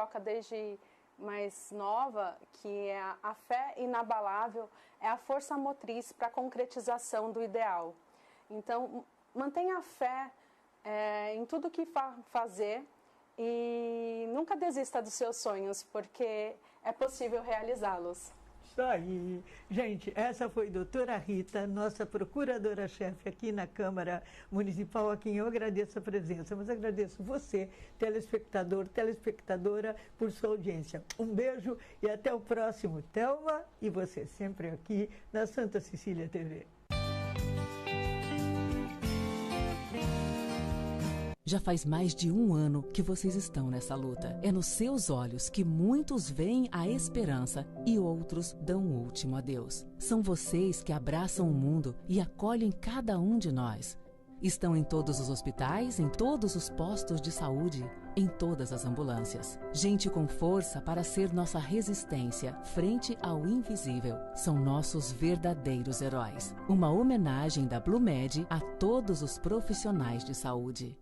coloca desde mais nova que a fé inabalável é a força motriz para a concretização do ideal. Então, mantenha a fé em tudo que fazer e nunca desista dos seus sonhos, porque é possível realizá-los. Isso aí. Gente, essa foi a doutora Rita, nossa procuradora-chefe aqui na Câmara Municipal, a quem eu agradeço a presença, mas agradeço você, telespectador, telespectadora, por sua audiência. Um beijo e até o próximo. Thelma e você sempre aqui na Santa Cecília TV. Já faz mais de 1 ano que vocês estão nessa luta. É nos seus olhos que muitos veem a esperança e outros dão o último adeus. São vocês que abraçam o mundo e acolhem cada um de nós. Estão em todos os hospitais, em todos os postos de saúde, em todas as ambulâncias. Gente com força para ser nossa resistência frente ao invisível. São nossos verdadeiros heróis. Uma homenagem da Blumed a todos os profissionais de saúde.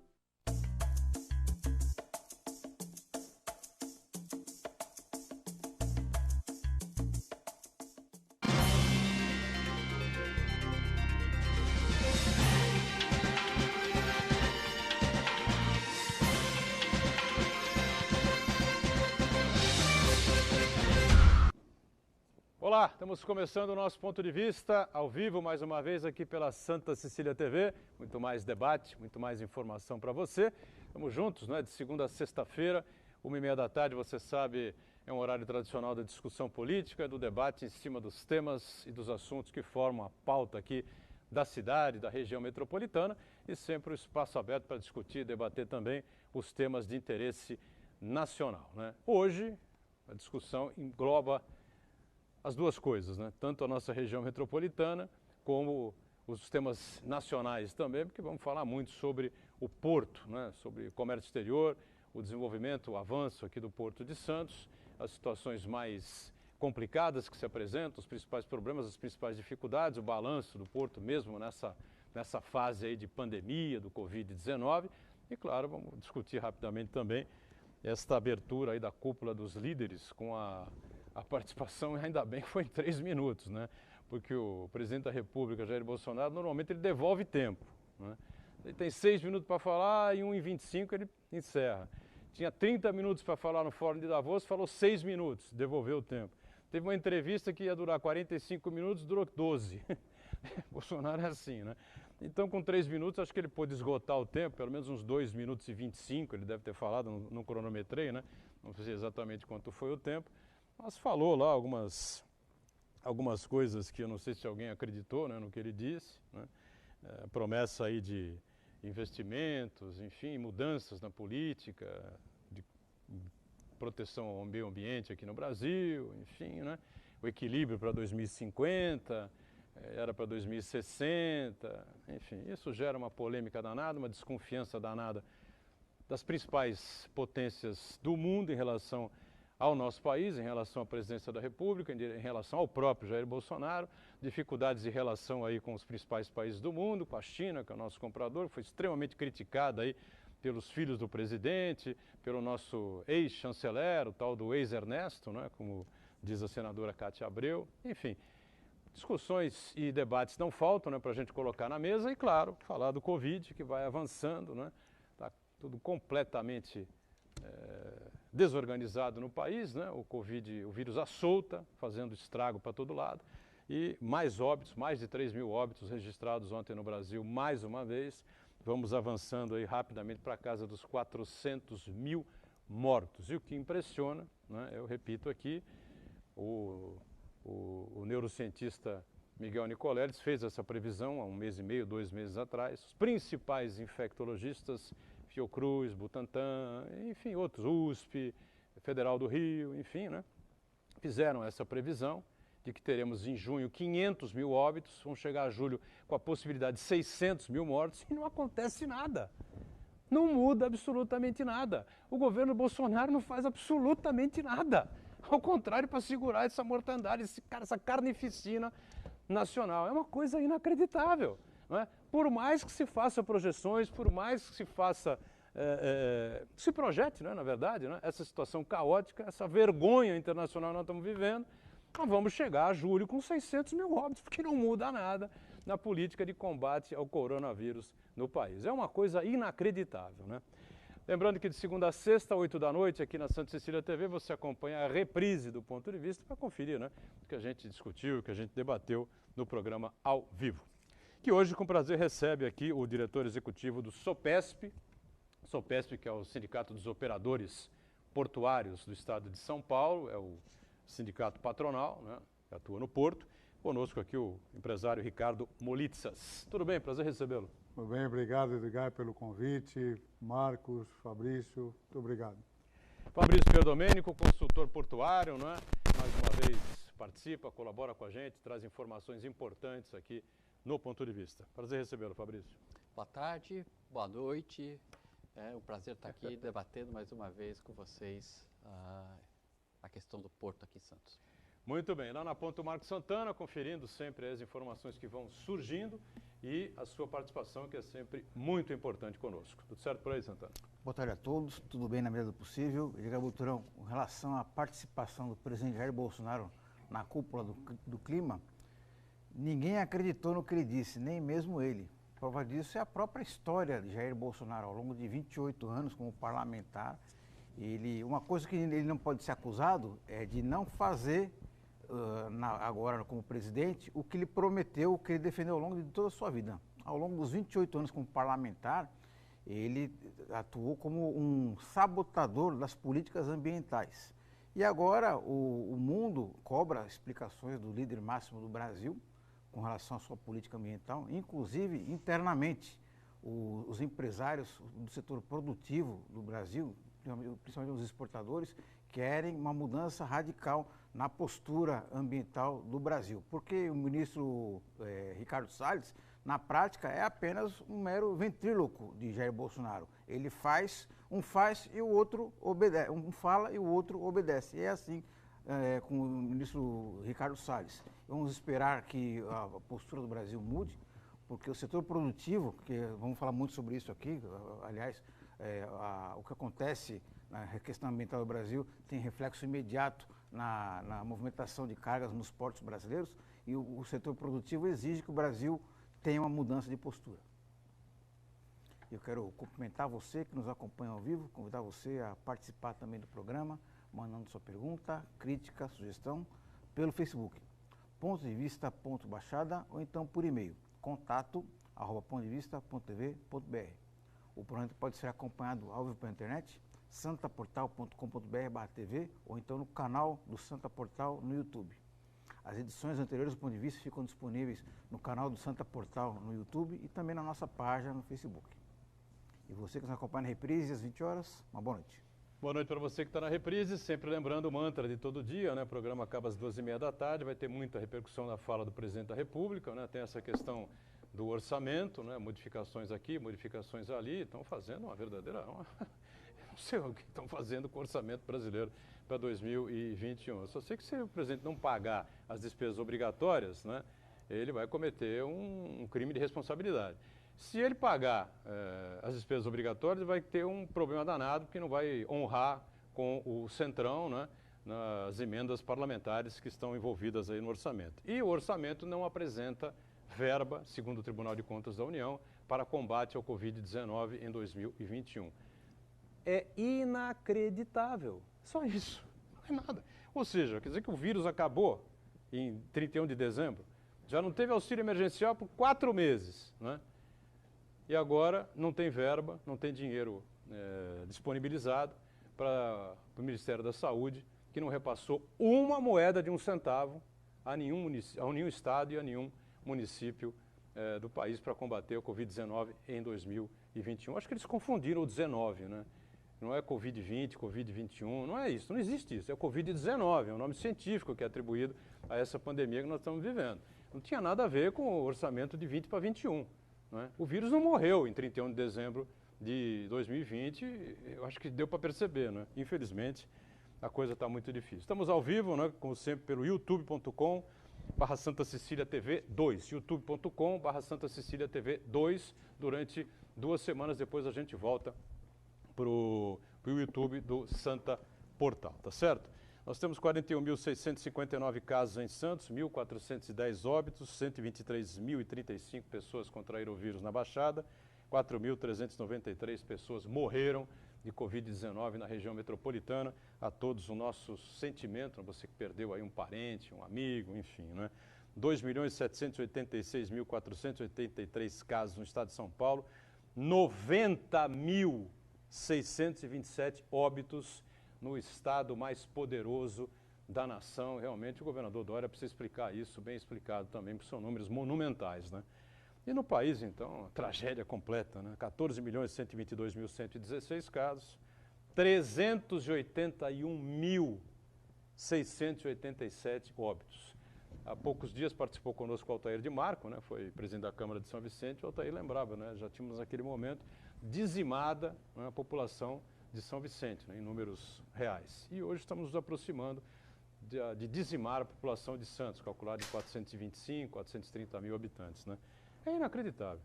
Olá, estamos começando o nosso ponto de vista ao vivo, mais uma vez aqui pela Santa Cecília TV. Muito mais debate, muito mais informação para você. Estamos juntos, né, de segunda a sexta-feira, 1h30 da tarde, você sabe, é um horário tradicional da discussão política, do debate em cima dos temas e dos assuntos que formam a pauta aqui da cidade, da região metropolitana, e sempre o espaço aberto para discutir e debater também os temas de interesse nacional, né? Hoje, a discussão engloba as duas coisas, né? Tanto a nossa região metropolitana como os temas nacionais também, porque vamos falar muito sobre o porto, né? Sobre comércio exterior, o desenvolvimento, o avanço aqui do Porto de Santos, as situações mais complicadas que se apresentam, os principais problemas, as principais dificuldades, o balanço do porto mesmo nessa fase aí de pandemia do Covid-19 e, claro, vamos discutir rapidamente também esta abertura aí da cúpula dos líderes com a participação, ainda bem que foi em 3 minutos, né? Porque o presidente da República, Jair Bolsonaro, normalmente ele devolve tempo, né? Ele tem 6 minutos para falar e 1h25 ele encerra. Tinha 30 minutos para falar no Fórum de Davos, falou 6 minutos, devolveu o tempo. Teve uma entrevista que ia durar 45 minutos, durou 12. Bolsonaro é assim, né? Então, com 3 minutos, acho que ele pôde esgotar o tempo, pelo menos uns 2 minutos e 25, ele deve ter falado, não cronometrei, né? Não sei exatamente quanto foi o tempo. Mas falou lá algumas coisas que eu não sei se alguém acreditou, né, no que ele disse, né? Promessa aí de investimentos, enfim, mudanças na política, de proteção ao meio ambiente aqui no Brasil, enfim, né? O equilíbrio para 2050, era para 2060, enfim, isso gera uma polêmica danada, uma desconfiança danada das principais potências do mundo em relação ao nosso país, em relação à presidência da República, em relação ao próprio Jair Bolsonaro, dificuldades em relação aí com os principais países do mundo, com a China, que é o nosso comprador, foi extremamente criticada aí pelos filhos do presidente, pelo nosso ex-chanceler, o tal do ex-Ernesto, né, como diz a senadora Cátia Abreu, enfim. Discussões e debates não faltam, né, para a gente colocar na mesa e, claro, falar do Covid, que vai avançando, né, está tudo completamente desorganizado no país, né? O Covid, o vírus à solta, fazendo estrago para todo lado. E mais óbitos, mais de 3.000 óbitos registrados ontem no Brasil, mais uma vez. Vamos avançando aí rapidamente para a casa dos 400.000 mortos. E o que impressiona, né? Eu repito aqui, o neurocientista Miguel Nicoleles fez essa previsão há 1 mês e meio, 2 meses atrás. Os principais infectologistas, Fiocruz, Butantan, enfim, outros, USP, Federal do Rio, enfim, né, fizeram essa previsão de que teremos em junho 500.000 óbitos, vamos chegar a julho com a possibilidade de 600.000 mortos e não acontece nada. Não muda absolutamente nada. O governo Bolsonaro não faz absolutamente nada. Ao contrário, para segurar essa mortandade, essa carnificina nacional. É uma coisa inacreditável, não é? Por mais que se faça projeções, por mais que se faça se projete, né, na verdade, né, essa situação caótica, essa vergonha internacional que nós estamos vivendo, nós vamos chegar a julho com 600 mil óbitos, porque não muda nada na política de combate ao coronavírus no país. É uma coisa inacreditável, né? Lembrando que de segunda a sexta, 8 da noite, aqui na Santa Cecília TV, você acompanha a reprise do Ponto de Vista para conferir, né, o que a gente discutiu, o que a gente debateu no programa ao vivo. Que hoje, com prazer, recebe aqui o diretor executivo do SOPESP, que é o Sindicato dos Operadores Portuários do Estado de São Paulo, é o sindicato patronal, né, que atua no Porto. Conosco aqui o empresário Ricardo Molitsas. Tudo bem? Prazer recebê-lo. Tudo bem, obrigado, Edgar, pelo convite. Marcos, Fabrício, muito obrigado. Fabrício Pierdomênico, consultor portuário, né? Mais uma vez participa, colabora com a gente, traz informações importantes aqui no Ponto de Vista. Prazer recebê-lo, Fabrício. Boa tarde, boa noite. É um prazer estar aqui debatendo mais uma vez com vocês a questão do Porto aqui em Santos. Muito bem, lá na ponta o Marcos Santana, conferindo sempre as informações que vão surgindo e a sua participação, que é sempre muito importante conosco. Tudo certo por aí, Santana? Boa tarde a todos, tudo bem na medida do possível. Edgar Buturão, com relação à participação do presidente Jair Bolsonaro na cúpula do clima, ninguém acreditou no que ele disse, nem mesmo ele. Prova disso é a própria história de Jair Bolsonaro, ao longo de 28 anos como parlamentar. Uma coisa que ele não pode ser acusado é de não fazer agora como presidente, o que ele prometeu, o que ele defendeu ao longo de toda a sua vida. Ao longo dos 28 anos como parlamentar, ele atuou como um sabotador das políticas ambientais. E agora o mundo cobra explicações do líder máximo do Brasil com relação à sua política ambiental, inclusive internamente. Os empresários do setor produtivo do Brasil, principalmente os exportadores, querem uma mudança radical na postura ambiental do Brasil, porque o ministro Ricardo Salles, na prática, é apenas um mero ventríloco de Jair Bolsonaro. Ele um faz e o outro obedece, um fala e o outro obedece. E é assim com o ministro Ricardo Salles. Vamos esperar que a postura do Brasil mude, porque o setor produtivo, que vamos falar muito sobre isso aqui, aliás, o que acontece na questão ambiental do Brasil tem reflexo imediato na movimentação de cargas nos portos brasileiros, e o setor produtivo exige que o Brasil tenha uma mudança de postura. Eu quero cumprimentar você que nos acompanha ao vivo, convidar você a participar também do programa, mandando sua pergunta, crítica, sugestão, pelo Facebook, pontodevista.baixada, ou então por e-mail, contato@pontodevista.tv.br. O programa pode ser acompanhado ao vivo pela internet, santaportal.com.br/tv, ou então no canal do Santa Portal no YouTube. As edições anteriores do Ponto de Vista ficam disponíveis no canal do Santa Portal no YouTube e também na nossa página no Facebook. E você que nos acompanha na reprise às 20 horas, uma boa noite. Boa noite para você que está na reprise, sempre lembrando o mantra de todo dia, né? O programa acaba às 2h30 da tarde, vai ter muita repercussão na fala do presidente da República, né? Tem essa questão do orçamento, né? Modificações aqui, modificações ali, estão fazendo uma verdadeira... não sei o que estão fazendo com o orçamento brasileiro para 2021. Eu só sei que se o presidente não pagar as despesas obrigatórias, né, ele vai cometer um crime de responsabilidade. Se ele pagar as despesas obrigatórias, vai ter um problema danado, porque não vai honrar com o Centrão, né, nas emendas parlamentares que estão envolvidas aí no orçamento. E o orçamento não apresenta verba, segundo o Tribunal de Contas da União, para combate ao Covid-19 em 2021. É inacreditável. Só isso. Não é nada. Ou seja, quer dizer que o vírus acabou em 31 de dezembro. Já não teve auxílio emergencial por 4 meses, né? E agora não tem verba, não tem dinheiro disponibilizado para o Ministério da Saúde, que não repassou uma moeda de 1 centavo a nenhum estado e a nenhum município do país para combater o Covid-19 em 2021. Acho que eles confundiram o 19, né? Não é Covid-20, Covid-21, não é isso, não existe isso. É o Covid-19, é um nome científico que é atribuído a essa pandemia que nós estamos vivendo. Não tinha nada a ver com o orçamento de 20 para 21. Né? O vírus não morreu em 31 de dezembro de 2020, eu acho que deu para perceber, né? Infelizmente, a coisa está muito difícil. Estamos ao vivo, né, como sempre, pelo youtube.com/Santa Cecília TV 2, youtube.com/Santa Cecília TV 2, durante 2 semanas, depois a gente volta pro YouTube do Santa Portal, tá certo? Nós temos 41.659 casos em Santos, 1.410 óbitos, 123.035 pessoas contraíram o vírus na Baixada, 4.393 pessoas morreram de Covid-19 na região metropolitana. A todos o nosso sentimento, você que perdeu aí um parente, um amigo, enfim, né? 2.786.483 casos no estado de São Paulo, 90.627 óbitos no estado mais poderoso da nação. Realmente o governador Dória precisa explicar isso, bem explicado também, porque são números monumentais, né? E no país, então, a tragédia completa, né? 14.122.116 casos, 381.687 óbitos. Há poucos dias participou conosco o Altair de Marco, né? Foi presidente da Câmara de São Vicente. O Altair lembrava, né? Já tínhamos naquele momento dizimada, né, a população de São Vicente, né, em números reais. E hoje estamos nos aproximando de dizimar a população de Santos, calculada em 425, 430 mil habitantes, né? É inacreditável.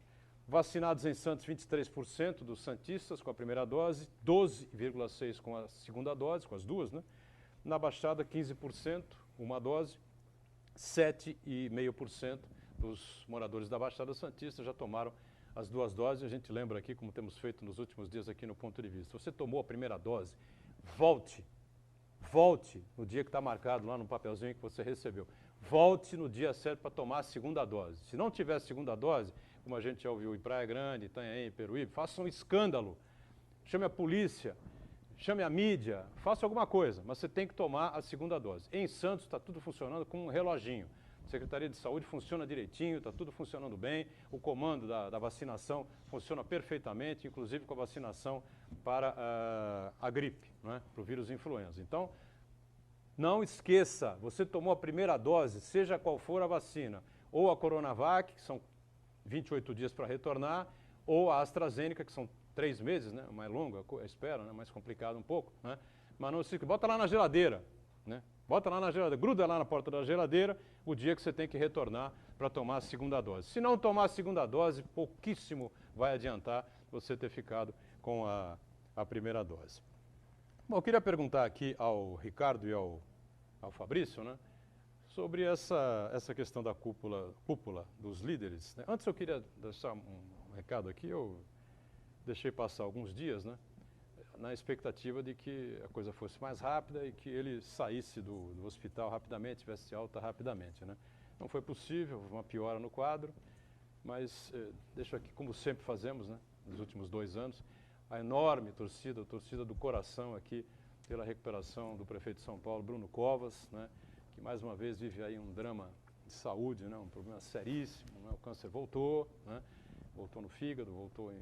Vacinados em Santos, 23% dos santistas com a primeira dose, 12,6% com a segunda dose, com as duas, né? Na Baixada, 15%, uma dose, 7,5% dos moradores da Baixada Santista já tomaram as duas doses. A gente lembra aqui, como temos feito nos últimos dias aqui no Ponto de Vista, você tomou a primeira dose, volte no dia que está marcado lá no papelzinho que você recebeu. Volte no dia certo para tomar a segunda dose. Se não tiver a segunda dose, como a gente já ouviu em Praia Grande, Itanhaém, Peruíbe, faça um escândalo, chame a polícia, chame a mídia, faça alguma coisa, mas você tem que tomar a segunda dose. Em Santos está tudo funcionando com um reloginho. A Secretaria de Saúde funciona direitinho, está tudo funcionando bem, o comando da vacinação funciona perfeitamente, inclusive com a vacinação para a gripe, né, para o vírus influenza. Então, não esqueça, você tomou a primeira dose, seja qual for a vacina, ou a Coronavac, que são 28 dias para retornar, ou a AstraZeneca, que são 3 meses, né, mais longa a espera, né, mais complicado um pouco, né, mas não se bota lá na geladeira, né, bota lá na geladeira, gruda lá na porta da geladeira o dia que você tem que retornar para tomar a segunda dose. Se não tomar a segunda dose, pouquíssimo vai adiantar você ter ficado com a primeira dose. Bom, eu queria perguntar aqui ao Ricardo e ao Fabrício, né, sobre essa questão da cúpula dos líderes, né? Antes eu queria deixar um recado aqui, eu deixei passar alguns dias, né, na expectativa de que a coisa fosse mais rápida e que ele saísse do hospital rapidamente, tivesse alta rapidamente, né? Não foi possível, houve uma piora no quadro, mas deixo aqui, como sempre fazemos, né, nos últimos 2 anos, a enorme torcida, a torcida do coração aqui pela recuperação do prefeito de São Paulo, Bruno Covas, né, que mais uma vez vive aí um drama de saúde, né, um problema seríssimo, né, o câncer voltou, né, voltou no fígado, voltou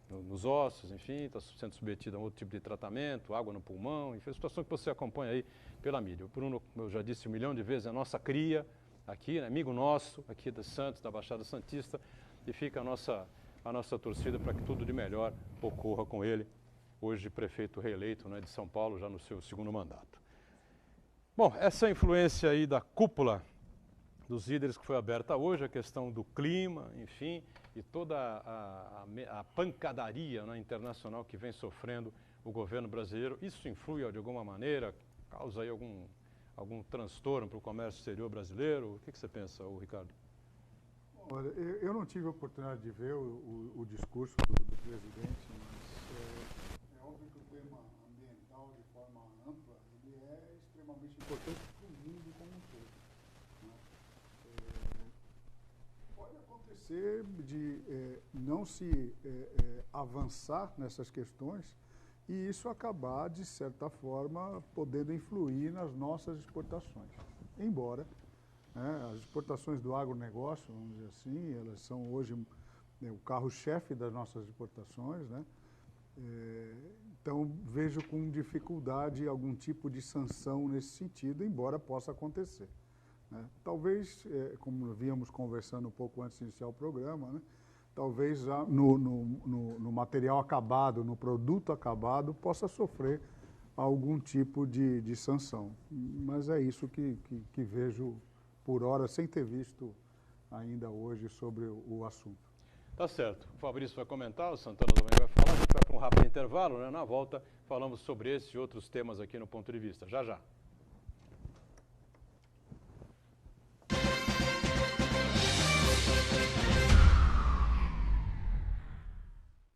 nos ossos, enfim, está sendo submetido a um outro tipo de tratamento, água no pulmão, enfim, a situação que você acompanha aí pela mídia. O Bruno, eu já disse 1 milhão de vezes, é a nossa cria aqui, né, amigo nosso aqui de Santos, da Baixada Santista, e fica a nossa torcida para que tudo de melhor ocorra com ele, hoje prefeito reeleito, né, de São Paulo, já no seu 2º mandato. Bom, essa influência aí da cúpula dos líderes que foi aberta hoje, a questão do clima, enfim, e toda a pancadaria, né, internacional que vem sofrendo o governo brasileiro, isso influi de alguma maneira, causa aí algum transtorno para o comércio exterior brasileiro? O que você pensa, Ricardo? Olha, eu não tive a oportunidade de ver o discurso do presidente, mas é óbvio que o tema ambiental, de forma ampla, ele é extremamente importante para o mundo como um todo, né? Pode acontecer de não se avançar nessas questões e isso acabar, de certa forma, podendo influir nas nossas exportações, embora as exportações do agronegócio, vamos dizer assim, elas são hoje o carro-chefe das nossas exportações, né? Então, vejo com dificuldade algum tipo de sanção nesse sentido, embora possa acontecer, né? Talvez, como víamos conversando um pouco antes de iniciar o programa, né? Talvez já no material acabado, no produto acabado, possa sofrer algum tipo de sanção. Mas é isso que vejo por hora, sem ter visto ainda hoje sobre o assunto. Tá certo. O Fabrício vai comentar, o Santana também vai falar. gente vai para um rápido intervalo, né? Na volta falamos sobre esse e outros temas aqui no Ponto de Vista. Já, já.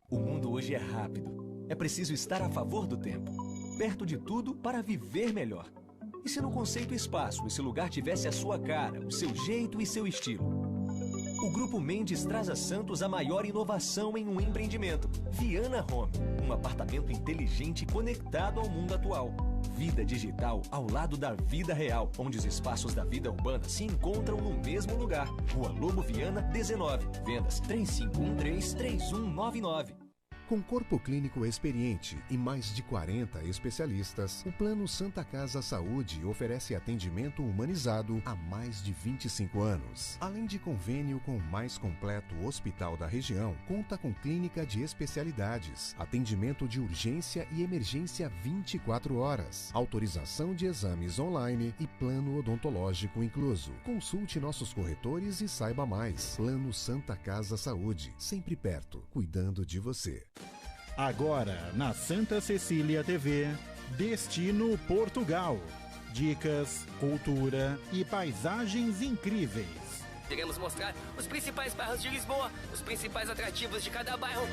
O mundo hoje é rápido. É preciso estar a favor do tempo, perto de tudo para viver melhor. E se no conceito espaço esse lugar tivesse a sua cara, o seu jeito e seu estilo? O Grupo Mendes traz a Santos a maior inovação em um empreendimento. Viana Home, um apartamento inteligente conectado ao mundo atual. Vida digital ao lado da vida real, onde os espaços da vida urbana se encontram no mesmo lugar. Rua Lobo Viana, 19. Vendas 3513-3199. Com corpo clínico experiente e mais de 40 especialistas, o Plano Santa Casa Saúde oferece atendimento humanizado há mais de 25 anos. Além de convênio com o mais completo hospital da região, conta com clínica de especialidades, atendimento de urgência e emergência 24 horas, autorização de exames online e plano odontológico incluso. Consulte nossos corretores e saiba mais. Plano Santa Casa Saúde, sempre perto, cuidando de você. Agora, na Santa Cecília TV, Destino Portugal. Dicas, cultura e paisagens incríveis. Iremos mostrar os principais bairros de Lisboa, os principais atrativos de cada bairro.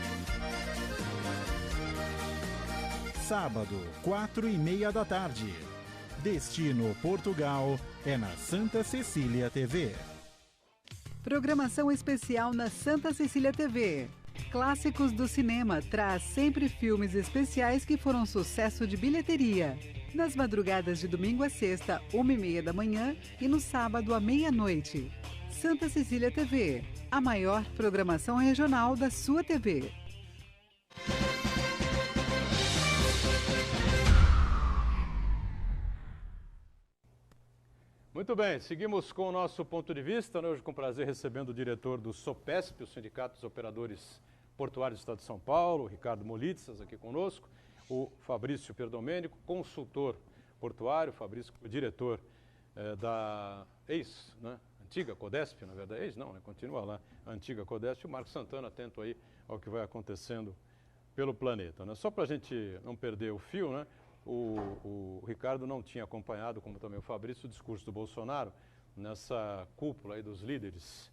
Sábado, 4h30 da tarde. Destino Portugal é na Santa Cecília TV. Programação especial na Santa Cecília TV. Clássicos do Cinema traz sempre filmes especiais que foram sucesso de bilheteria. Nas madrugadas de domingo a sexta, 1h30 da manhã e no sábado à meia-noite. Santa Cecília TV, a maior programação regional da sua TV. Muito bem, seguimos com o nosso ponto de vista, né? Hoje com prazer recebendo o diretor do SOPESP, o Sindicato dos Operadores Portuários do Estado de São Paulo, o Ricardo Molitzas aqui conosco, o Fabrício Perdomênico, consultor portuário, Fabrício, diretor da antiga Codesp, na verdade, continua lá, a antiga Codesp, e o Marcos Santana, atento aí ao que vai acontecendo pelo planeta, né? Só para a gente não perder o fio, né? O Ricardo não tinha acompanhado, como também o Fabrício, o discurso do Bolsonaro nessa cúpula aí dos líderes,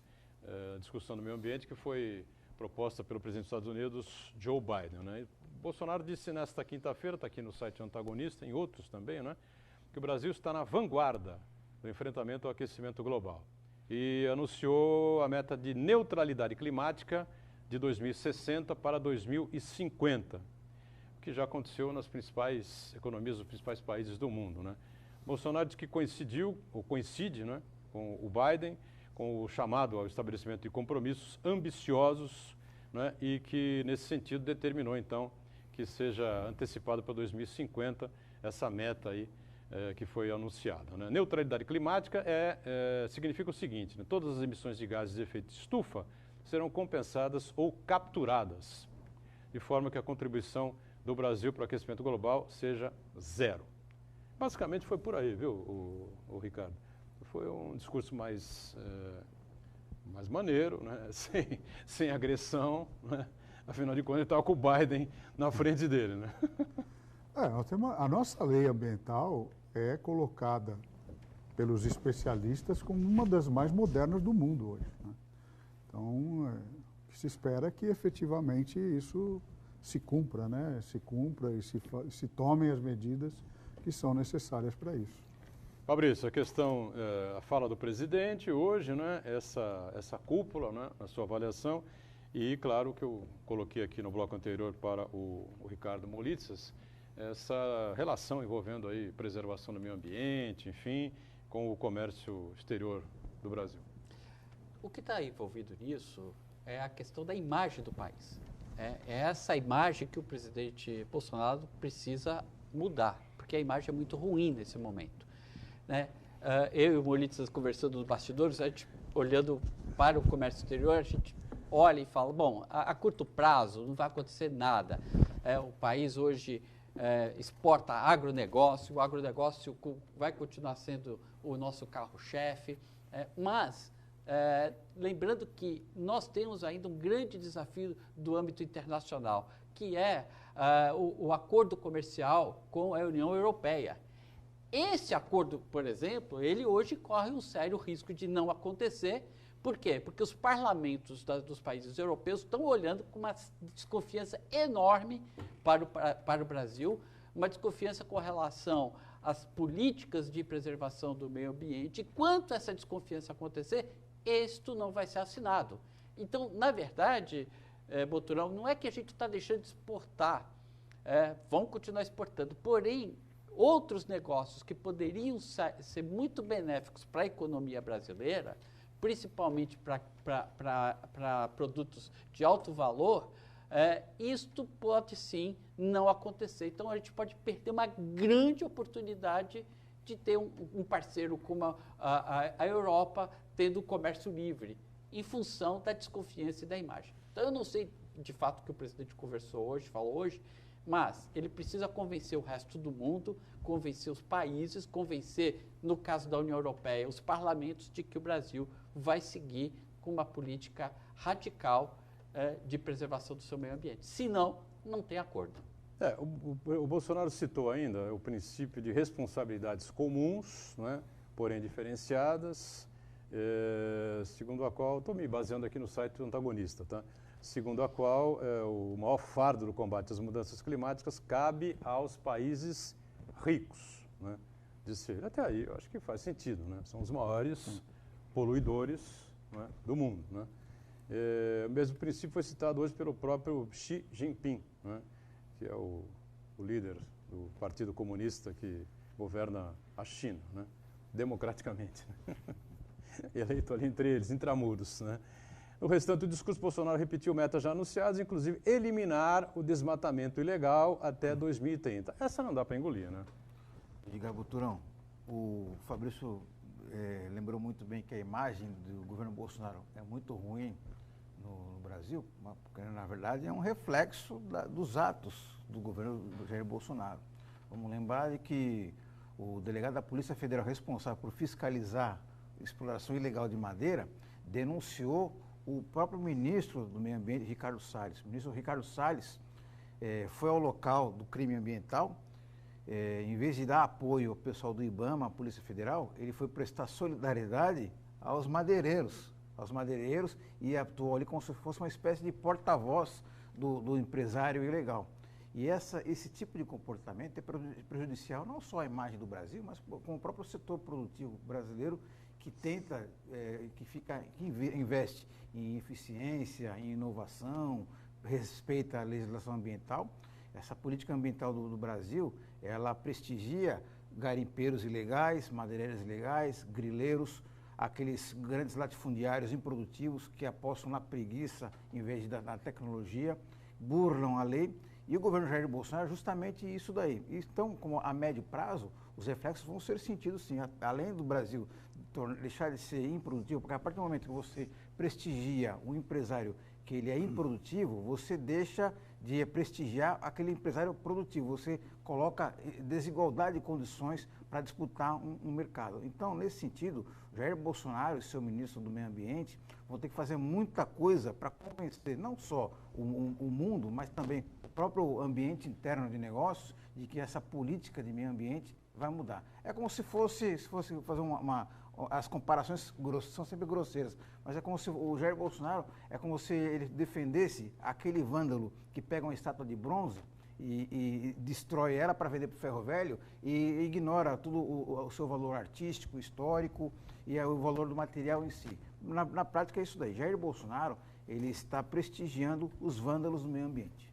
discussão do meio ambiente, que foi proposta pelo presidente dos Estados Unidos, Joe Biden, né? E Bolsonaro disse nesta quinta-feira, está aqui no site Antagonista, em outros também, né, que o Brasil está na vanguarda do enfrentamento ao aquecimento global. E anunciou a meta de neutralidade climática de 2060 para 2050. Que já aconteceu nas principais economias dos principais países do mundo, né? Bolsonaro diz que coincide, né, com o Biden, com o chamado ao estabelecimento de compromissos ambiciosos, né, e que, nesse sentido, determinou, então, que seja antecipado para 2050 essa meta aí que foi anunciada, né? Neutralidade climática significa o seguinte, né, todas as emissões de gases de efeito de estufa serão compensadas ou capturadas, de forma que a contribuição do Brasil para o aquecimento global seja zero. Basicamente foi por aí, viu, o Ricardo? Foi um discurso mais maneiro, né? sem agressão, né? Afinal de contas ele estava com o Biden na frente dele, né? A nossa lei ambiental é colocada pelos especialistas como uma das mais modernas do mundo hoje, né? Então, se espera que efetivamente isso se cumpra, né? Se cumpra e se tomem as medidas que são necessárias para isso. Fabrício, a questão, a fala do presidente hoje, né? Essa cúpula, né? A sua avaliação e, claro, que eu coloquei aqui no bloco anterior para o Ricardo Molitzas, essa relação envolvendo aí preservação do meio ambiente, enfim, com o comércio exterior do Brasil. O que está envolvido nisso é a questão da imagem do país. É essa imagem que o presidente Bolsonaro precisa mudar, porque a imagem é muito ruim nesse momento, né? Eu e o Molitzas conversando nos bastidores, a gente olhando para o comércio exterior, a gente olha e fala, bom, a curto prazo não vai acontecer nada. O país hoje exporta agronegócio, o agronegócio vai continuar sendo o nosso carro-chefe, mas lembrando que nós temos ainda um grande desafio do âmbito internacional, que é o acordo comercial com a União Europeia. Esse acordo, por exemplo, ele hoje corre um sério risco de não acontecer. Por quê? Porque os parlamentos dos países europeus estão olhando com uma desconfiança enorme para o Brasil, uma desconfiança com relação às políticas de preservação do meio ambiente. E quanto essa desconfiança acontecer, isto não vai ser assinado. Então, na verdade, Boturão, não é que a gente está deixando de exportar, vão continuar exportando, porém, outros negócios que poderiam ser muito benéficos para a economia brasileira, principalmente para produtos de alto valor, isto pode sim não acontecer. Então a gente pode perder uma grande oportunidade de ter um parceiro como a Europa tendo comércio livre, em função da desconfiança e da imagem. Então eu não sei de fato o que o presidente falou hoje, mas ele precisa convencer o resto do mundo, convencer os países, convencer, no caso da União Europeia, os parlamentos de que o Brasil vai seguir com uma política radical de preservação do seu meio ambiente. Senão, não tem acordo. O Bolsonaro citou ainda o princípio de responsabilidades comuns, né, porém diferenciadas, segundo a qual, estou me baseando aqui no site do antagonista, tá? Segundo a qual o maior fardo do combate às mudanças climáticas cabe aos países ricos, né? Disse ele. Até aí, eu acho que faz sentido, né? São os maiores poluidores, né, do mundo, né? O mesmo princípio foi citado hoje pelo próprio Xi Jinping, né, que é o líder do Partido Comunista que governa a China, né, democraticamente, né? Eleito ali entre eles, intramuros, né? No restante do discurso, Bolsonaro repetiu metas já anunciadas, inclusive eliminar o desmatamento ilegal até 2030. Essa não dá para engolir, né? Diga, Boturão, o Fabrício lembrou muito bem que a imagem do governo Bolsonaro é muito ruim no Brasil, porque na verdade é um reflexo dos atos do governo do Jair Bolsonaro. Vamos lembrar de que o delegado da Polícia Federal responsável por fiscalizar a exploração ilegal de madeira denunciou o próprio ministro do Meio Ambiente, Ricardo Salles. O ministro Ricardo Salles foi ao local do crime ambiental, em vez de dar apoio ao pessoal do IBAMA, a Polícia Federal, ele foi prestar solidariedade aos madeireiros, e atuou ali como se fosse uma espécie de porta-voz do empresário ilegal. E esse tipo de comportamento é prejudicial não só à imagem do Brasil, mas com o próprio setor produtivo brasileiro, que tenta, que investe em eficiência, em inovação, respeita a legislação ambiental. Essa política ambiental do Brasil, ela prestigia garimpeiros ilegais, madeireiros ilegais, grileiros, aqueles grandes latifundiários improdutivos que apostam na preguiça em vez da tecnologia, burlam a lei. E o governo Jair Bolsonaro é justamente isso daí. Então, como a médio prazo, os reflexos vão ser sentidos sim. Além do Brasil deixar de ser improdutivo, porque a partir do momento que você prestigia um empresário que ele é improdutivo, você deixa de prestigiar aquele empresário produtivo. Você coloca desigualdade de condições para disputar um mercado. Então, nesse sentido, Jair Bolsonaro e seu ministro do Meio Ambiente vão ter que fazer muita coisa para convencer não só o mundo, mas também o próprio ambiente interno de negócios de que essa política de meio ambiente vai mudar. É como se fosse fazer as comparações são sempre grosseiras, mas é como se o Jair Bolsonaro, é como se ele defendesse aquele vândalo que pega uma estátua de bronze e destrói ela para vender para o ferro velho e ignora todo o seu valor artístico, histórico e o valor do material em si. Na prática é isso daí. Jair Bolsonaro, ele está prestigiando os vândalos do meio ambiente.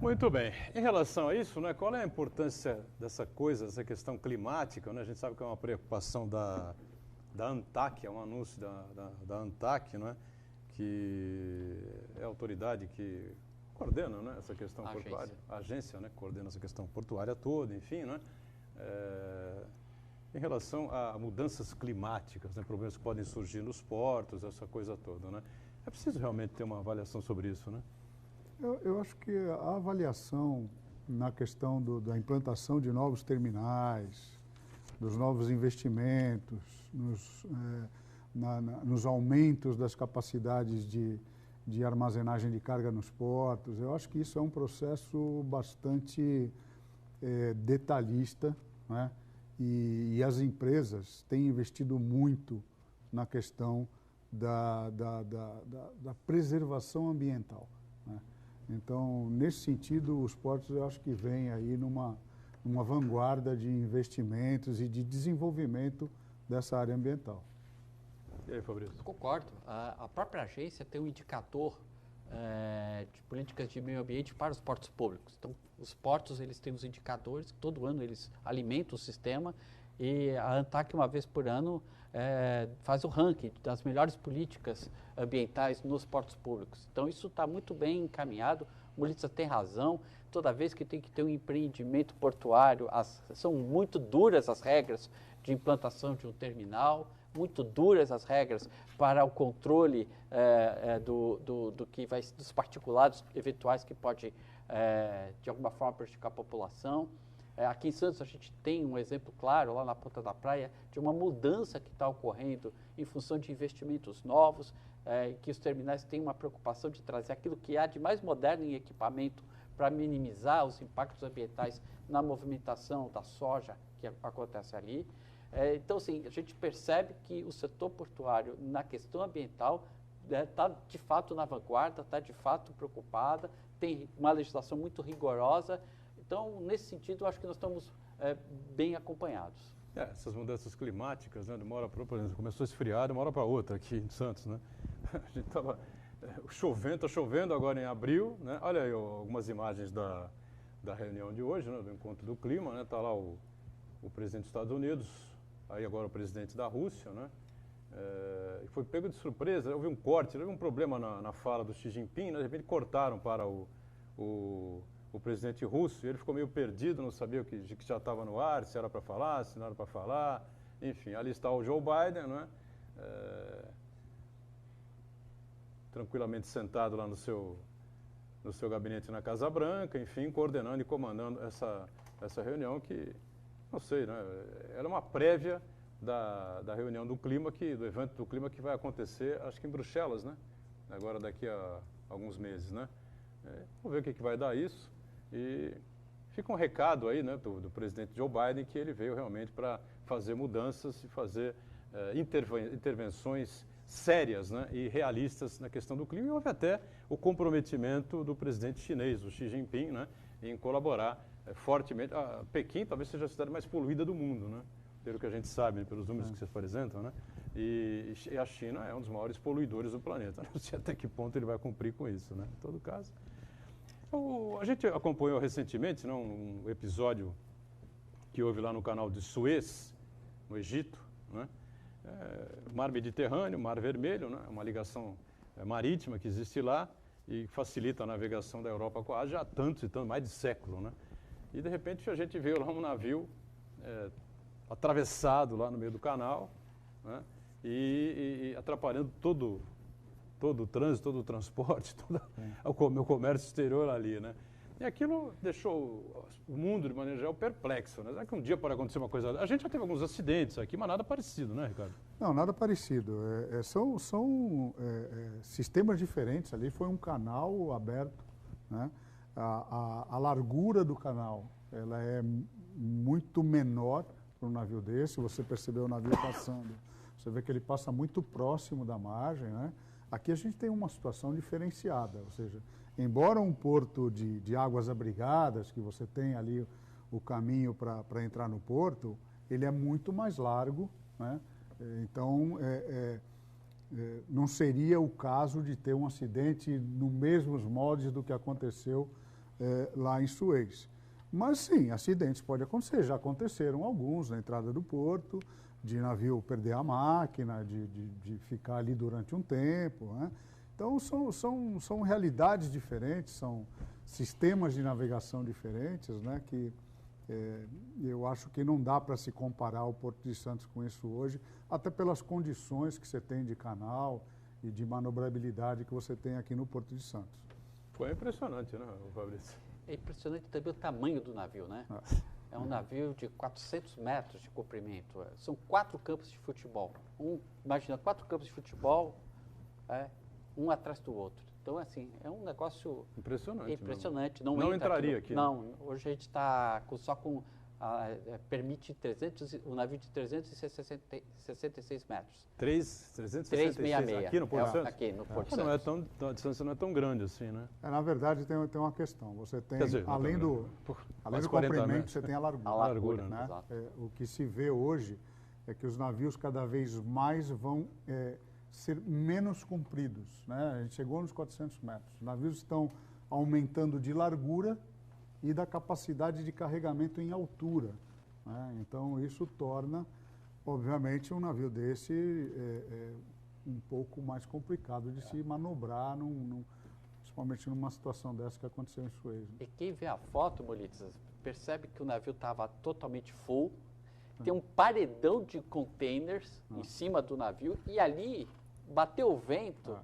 Muito bem. Em relação a isso, né, qual é a importância dessa questão climática, né? A gente sabe que é uma preocupação da ANTAC, é um anúncio da ANTAC, né, que é a autoridade que coordena, né, essa questão portuária. A agência, né, que coordena essa questão portuária toda, enfim, né? Em relação a mudanças climáticas, né, problemas que podem surgir nos portos, essa coisa toda, né? É preciso realmente ter uma avaliação sobre isso, né? Eu acho que a avaliação na questão da implantação de novos terminais, dos novos investimentos, nos aumentos das capacidades de de armazenagem de carga nos portos. Eu acho que isso é um processo bastante detalhista, né? E as empresas têm investido muito na questão da preservação ambiental, né? Então, nesse sentido, os portos eu acho que vêm aí numa vanguarda de investimentos e de desenvolvimento dessa área ambiental. E aí, Fabrício? Concordo. A própria agência tem um indicador de políticas de meio ambiente para os portos públicos. Então, os portos eles têm os indicadores, todo ano eles alimentam o sistema e a ANTAC, uma vez por ano, faz o ranking das melhores políticas ambientais nos portos públicos. Então, isso está muito bem encaminhado. O Mulitza tem razão. Toda vez que tem que ter um empreendimento portuário, são muito duras as regras de implantação de um terminal, muito duras as regras para o controle dos particulados eventuais que pode, de alguma forma, prejudicar a população. Aqui em Santos a gente tem um exemplo claro, lá na Ponta da Praia, de uma mudança que está ocorrendo em função de investimentos novos, que os terminais têm uma preocupação de trazer aquilo que há de mais moderno em equipamento para minimizar os impactos ambientais na movimentação da soja que acontece ali. Então, assim, a gente percebe que o setor portuário, na questão ambiental, está de fato na vanguarda, está de fato preocupada, tem uma legislação muito rigorosa. Então, nesse sentido, eu acho que nós estamos bem acompanhados. Essas mudanças climáticas, né, de uma hora para outra, começou a esfriar de uma hora para outra aqui em Santos, né? A gente estava está chovendo agora em abril, né? Olha aí algumas imagens da reunião de hoje, né, do encontro do clima, né? Está lá o presidente dos Estados Unidos, aí agora o presidente da Rússia, né? Foi pego de surpresa, houve um corte, houve um problema na fala do Xi Jinping, né? De repente cortaram para o presidente russo, e ele ficou meio perdido, não sabia que já estava no ar, se era para falar, se não era para falar. Enfim, ali está o Joe Biden, né? Tranquilamente sentado lá no seu gabinete na Casa Branca, enfim, coordenando e comandando essa reunião que, não sei, né? Era uma prévia da reunião do clima, do evento do clima que vai acontecer, acho que em Bruxelas, né? Agora daqui a alguns meses, né? Vamos ver o que vai dar isso. E fica um recado aí, né, do presidente Joe Biden, que ele veio realmente para fazer mudanças e fazer intervenções sérias, né, e realistas na questão do clima. E houve até o comprometimento do presidente chinês, o Xi Jinping, né, em colaborar fortemente. Pequim talvez seja a cidade mais poluída do mundo, né, pelo que a gente sabe, né, pelos números que se apresentam, né, e a China é um dos maiores poluidores do planeta. Não sei até que ponto ele vai cumprir com isso, né, em todo caso. A gente acompanhou recentemente, né, um episódio que houve lá no canal de Suez, no Egito, né? Mar Mediterrâneo, Mar Vermelho, né? Uma ligação marítima que existe lá e facilita a navegação da Europa com a Ásia há tantos e tantos, mais de século, né? E de repente a gente viu lá um navio atravessado lá no meio do canal, né? E atrapalhando todo o trânsito, todo o transporte, todo o comércio exterior ali, né? E aquilo deixou o mundo, de maneira geral, perplexo, né? Será que um dia pode acontecer uma coisa... A gente já teve alguns acidentes aqui, mas nada parecido, né, Ricardo? Não, nada parecido. São sistemas diferentes ali. Foi um canal aberto, né? A largura do canal, ela é muito menor para um navio desse. Você percebeu o navio passando. Você vê que ele passa muito próximo da margem, né? Aqui a gente tem uma situação diferenciada, ou seja, embora um porto de águas abrigadas, que você tem ali o caminho para entrar no porto, ele é muito mais largo, né? Então, não seria o caso de ter um acidente no mesmos moldes do que aconteceu lá em Suez. Mas sim, acidentes podem acontecer, já aconteceram alguns na entrada do porto, de navio perder a máquina, de ficar ali durante um tempo, né? Então, são realidades diferentes, são sistemas de navegação diferentes, né? Que eu acho que não dá para se comparar o Porto de Santos com isso hoje, até pelas condições que você tem de canal e de manobrabilidade que você tem aqui no Porto de Santos. Foi impressionante, né, Fabrício? É impressionante também o tamanho do navio, né? É um navio de 400 metros de comprimento. São 4 campos de futebol. Imagina, 4 campos de futebol, um atrás do outro. Então, assim, é um negócio impressionante. Não entraria aqui. Não, hoje a gente está só com... permite o navio de 366 metros. 366 aqui no Porto Santos? Aqui no Porto Santos. A distância não é tão grande assim, né? Na verdade, tem uma questão. Você tem, dizer, além do comprimento, você tem a largura. A largura, né? O que se vê hoje é que os navios cada vez mais vão ser menos compridos. Né? A gente chegou nos 400 metros. Os navios estão aumentando de largura e da capacidade de carregamento em altura. Né? Então, isso torna, obviamente, um navio desse um pouco mais complicado de se manobrar, principalmente numa situação dessa que aconteceu em Suez. E quem vê a foto, Molitzas, percebe que o navio estava totalmente full, tem um paredão de containers em cima do navio e ali bateu o vento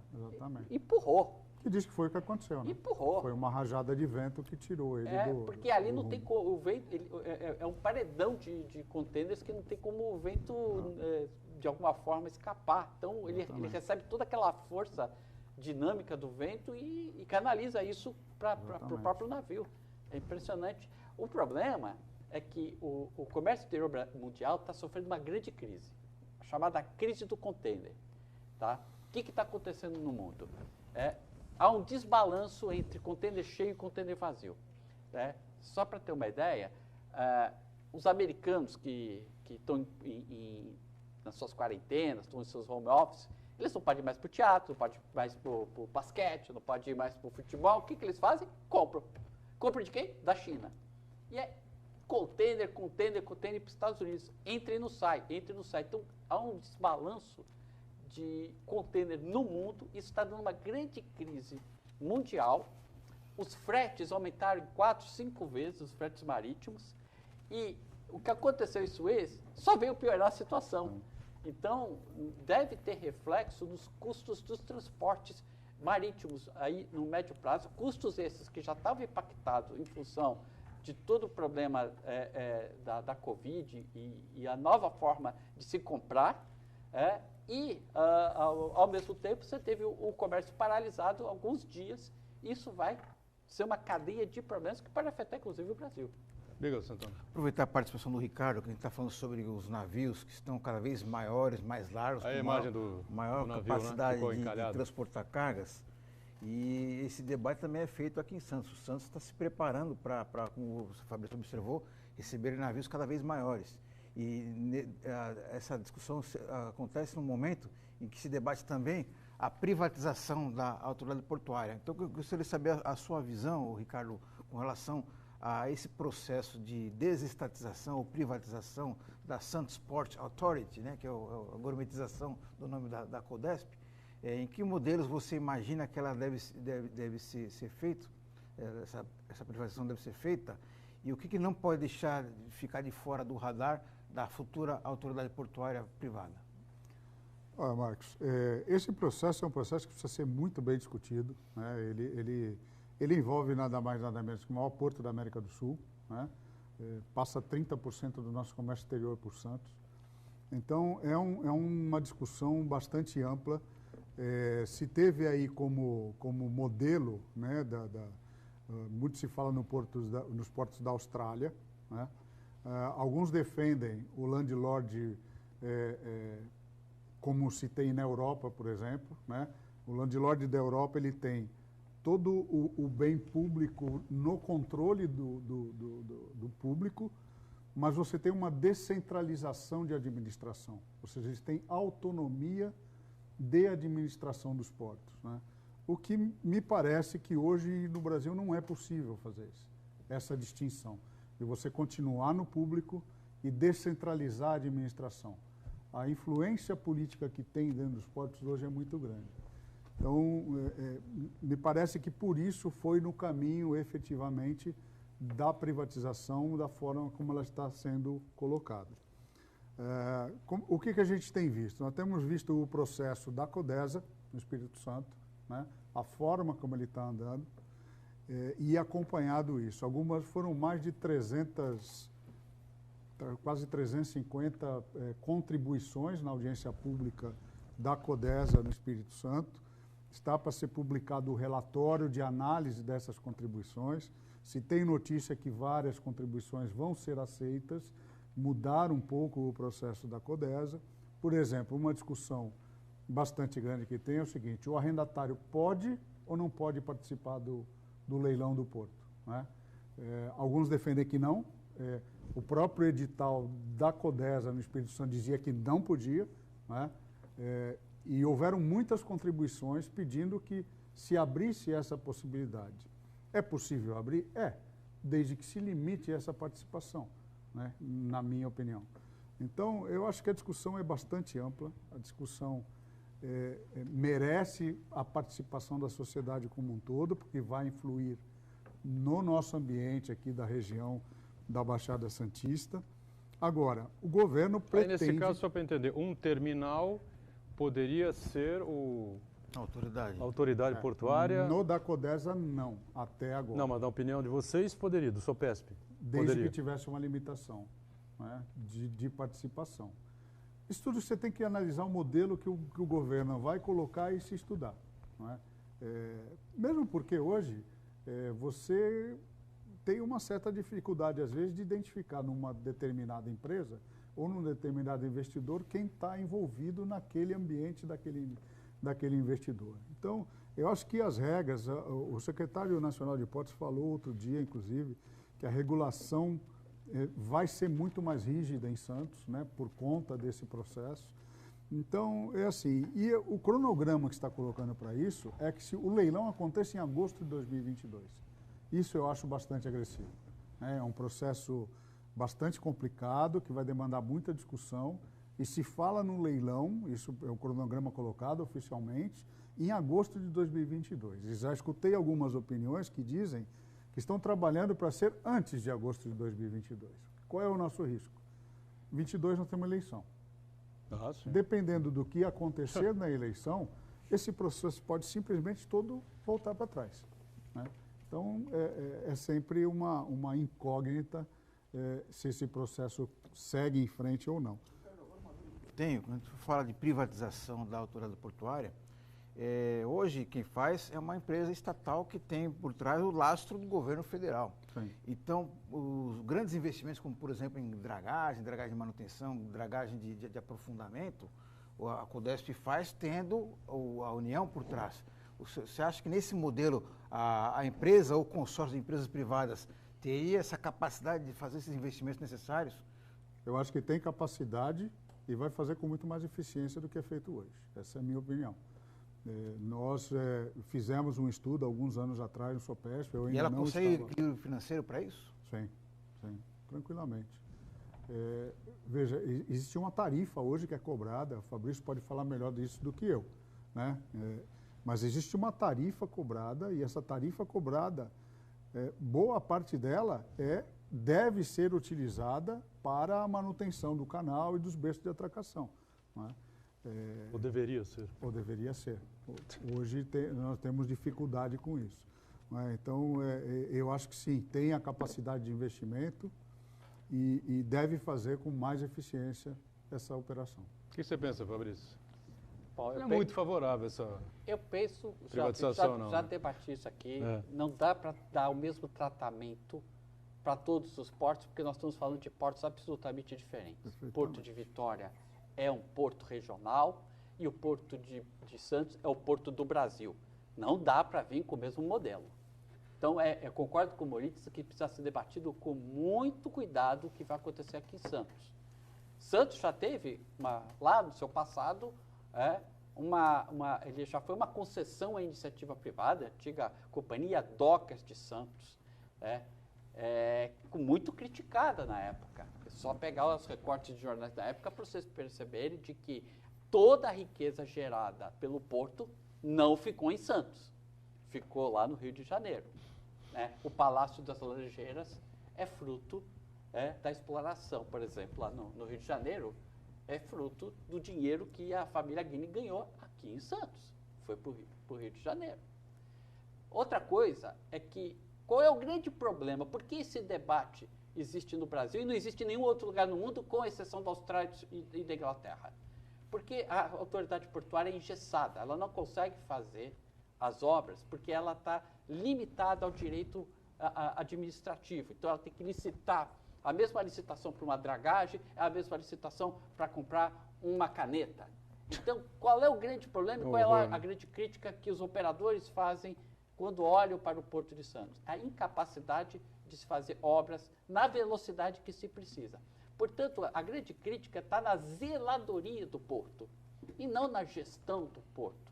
e empurrou. Que diz que foi o que aconteceu, né? Empurrou. Foi uma rajada de vento que tirou ele porque ali não tem como, o vento, é um paredão de containers que não tem como o vento, de alguma forma, escapar. Então, ele recebe toda aquela força dinâmica do vento e canaliza isso para o próprio navio. É impressionante. O problema é que o comércio exterior mundial está sofrendo uma grande crise, a chamada crise do container. Tá? O que está acontecendo no mundo? Há um desbalanço entre container cheio e container vazio. Né? Só para ter uma ideia, os americanos que estão nas suas quarentenas, estão em seus home office, eles não podem ir mais para o teatro, não podem ir mais para o basquete, não podem ir mais para o futebol. O que eles fazem? Compram. Compram de quem? Da China. E container para os Estados Unidos. Entra e não sai. Então, há um desbalanço de container no mundo, isso está dando uma grande crise mundial. Os fretes aumentaram em 4, 5 vezes, os fretes marítimos, e o que aconteceu em Suez só veio piorar a situação. Então, deve ter reflexo nos custos dos transportes marítimos aí no médio prazo, custos esses que já estavam impactados em função de todo o problema da Covid e a nova forma de se comprar, ao mesmo tempo, você teve o comércio paralisado alguns dias. Isso vai ser uma cadeia de problemas que pode afetar, inclusive, o Brasil. Diga, Santana. Aproveitar a participação do Ricardo, que a gente está falando sobre os navios que estão cada vez maiores, mais largos, com maior capacidade de transportar cargas. E esse debate também é feito aqui em Santos. O Santos está se preparando para, como o Fabrício observou, receber navios cada vez maiores. E essa discussão acontece num momento em que se debate também a privatização da autoridade portuária. Então, eu gostaria de saber a sua visão, Ricardo, com relação a esse processo de desestatização ou privatização da Santos Port Authority, né, que é a gourmetização do nome da Codesp. Em que modelos você imagina que ela deve ser feito, essa privatização deve ser feita, e o que não pode deixar de ficar de fora do radar da futura autoridade portuária privada? Olha, Marcos, esse processo é um processo que precisa ser muito bem discutido. Né? Ele envolve nada mais nada menos que o maior porto da América do Sul, né? Passa 30% do nosso comércio exterior por Santos. Então, é uma discussão bastante ampla. Se teve aí como modelo, né, muito se fala nos portos da Austrália, né? Alguns defendem o landlord como se tem na Europa, por exemplo, né? O landlord da Europa ele tem todo o bem público no controle do público, mas você tem uma descentralização de administração, ou seja, eles têm autonomia de administração dos portos, né? O que me parece que hoje no Brasil não é possível fazer isso, essa distinção, de você continuar no público e descentralizar a administração. A influência política que tem dentro dos portos hoje é muito grande. Então, me parece que por isso foi no caminho, efetivamente, da privatização, da forma como ela está sendo colocada. O que a gente tem visto? Nós temos visto o processo da Codesa, no Espírito Santo, né? A forma como ele está andando, e acompanhado isso. Algumas foram mais de 300, quase 350 contribuições na audiência pública da Codesa no Espírito Santo, está para ser publicado o relatório de análise dessas contribuições. Se tem notícia que várias contribuições vão ser aceitas, mudar um pouco o processo da CODESA. Por exemplo, uma discussão bastante grande que tem é o seguinte: o arrendatário pode ou não pode participar do leilão do porto, né? Alguns defendem que não. O próprio edital da CODESA no Espírito Santo dizia que não podia, né? E houveram muitas contribuições pedindo que se abrisse essa possibilidade. É possível abrir? Desde que se limite essa participação, né? Na minha opinião. Então, eu acho que a discussão é bastante ampla, a discussão merece a participação da sociedade como um todo, porque vai influir no nosso ambiente aqui da região da Baixada Santista. Agora, o governo pretende... Aí, nesse caso, só para entender, um terminal poderia ser a autoridade portuária? No da CODESA, não, até agora. Não, mas na opinião de vocês, poderia, do SOPESP? Desde que tivesse uma limitação, né, de participação. Isso tudo você tem que analisar o modelo que o governo vai colocar e se estudar, não é? Mesmo porque hoje você tem uma certa dificuldade, às vezes, de identificar numa determinada empresa ou num determinado investidor quem está envolvido naquele ambiente daquele investidor. Então, eu acho que as regras, o secretário nacional de Portos falou outro dia, inclusive, que a regulação vai ser muito mais rígida em Santos, né, por conta desse processo. Então, é assim, e o cronograma que está colocando para isso é que se o leilão aconteça em agosto de 2022. Isso eu acho bastante agressivo, né? É um processo bastante complicado, que vai demandar muita discussão, e se fala no leilão, isso é o cronograma colocado oficialmente, em agosto de 2022. E já escutei algumas opiniões que dizem que estão trabalhando para ser antes de agosto de 2022. Qual é o nosso risco? 22 nós temos eleição. Dependendo do que acontecer na eleição, esse processo pode simplesmente todo voltar para trás, né? Então, é sempre uma incógnita se esse processo segue em frente ou não. Quando a gente fala de privatização da autoridade portuária, hoje quem faz é uma empresa estatal que tem por trás o lastro do governo federal. Sim. Então, os grandes investimentos, como por exemplo em dragagem de manutenção, dragagem de aprofundamento, a CODESP faz tendo a União por trás. Você acha que nesse modelo a empresa ou consórcio de empresas privadas teria essa capacidade de fazer esses investimentos necessários? Eu acho que tem capacidade e vai fazer com muito mais eficiência do que é feito hoje. Essa é a minha opinião. Nós fizemos um estudo alguns anos atrás no SOPESP. E ela consegue equilíbrio financeiro para isso? Sim, tranquilamente. Veja, existe uma tarifa hoje que é cobrada, o Fabrício pode falar melhor disso do que eu, né? Mas existe uma tarifa cobrada, e essa tarifa cobrada, boa parte dela deve ser utilizada para a manutenção do canal e dos berços de atracação, não é? Ou deveria ser. Ou deveria ser. Hoje nós temos dificuldade com isso, não é? Então, eu acho que sim, tem a capacidade de investimento e deve fazer com mais eficiência essa operação. O que você pensa, Fabrício? Bom, é muito favorável essa privatização, já debati isso aqui, não dá para dar o mesmo tratamento para todos os portos, porque nós estamos falando de portos absolutamente diferentes. O Porto de Vitória é um porto regional e o Porto de Santos é o porto do Brasil. Não dá para vir com o mesmo modelo. Então, eu concordo com o Moritz que precisa ser debatido com muito cuidado o que vai acontecer aqui em Santos. Santos já teve, lá no seu passado, ele já foi uma concessão à iniciativa privada, a antiga Companhia Docas de Santos, muito criticada na época. É só pegar os recortes de jornais da época para vocês perceberem de que toda a riqueza gerada pelo porto não ficou em Santos, ficou lá no Rio de Janeiro. O Palácio das Laranjeiras é fruto da exploração, por exemplo, lá no Rio de Janeiro, é fruto do dinheiro que a família Guini ganhou aqui em Santos. Foi para o Rio de Janeiro. Outra coisa é que, qual é o grande problema? Por que esse debate existe no Brasil e não existe em nenhum outro lugar no mundo, com exceção da Austrália e da Inglaterra? Porque a autoridade portuária é engessada, ela não consegue fazer as obras porque ela está limitada ao direito administrativo. Então, ela tem que licitar. A mesma licitação para uma dragagem é a mesma licitação para comprar uma caneta. Então, qual é o grande problema? Qual é a grande crítica que os operadores fazem quando olham para o Porto de Santos? A incapacidade de se fazer obras na velocidade que se precisa. Portanto, a grande crítica está na zeladoria do porto e não na gestão do porto.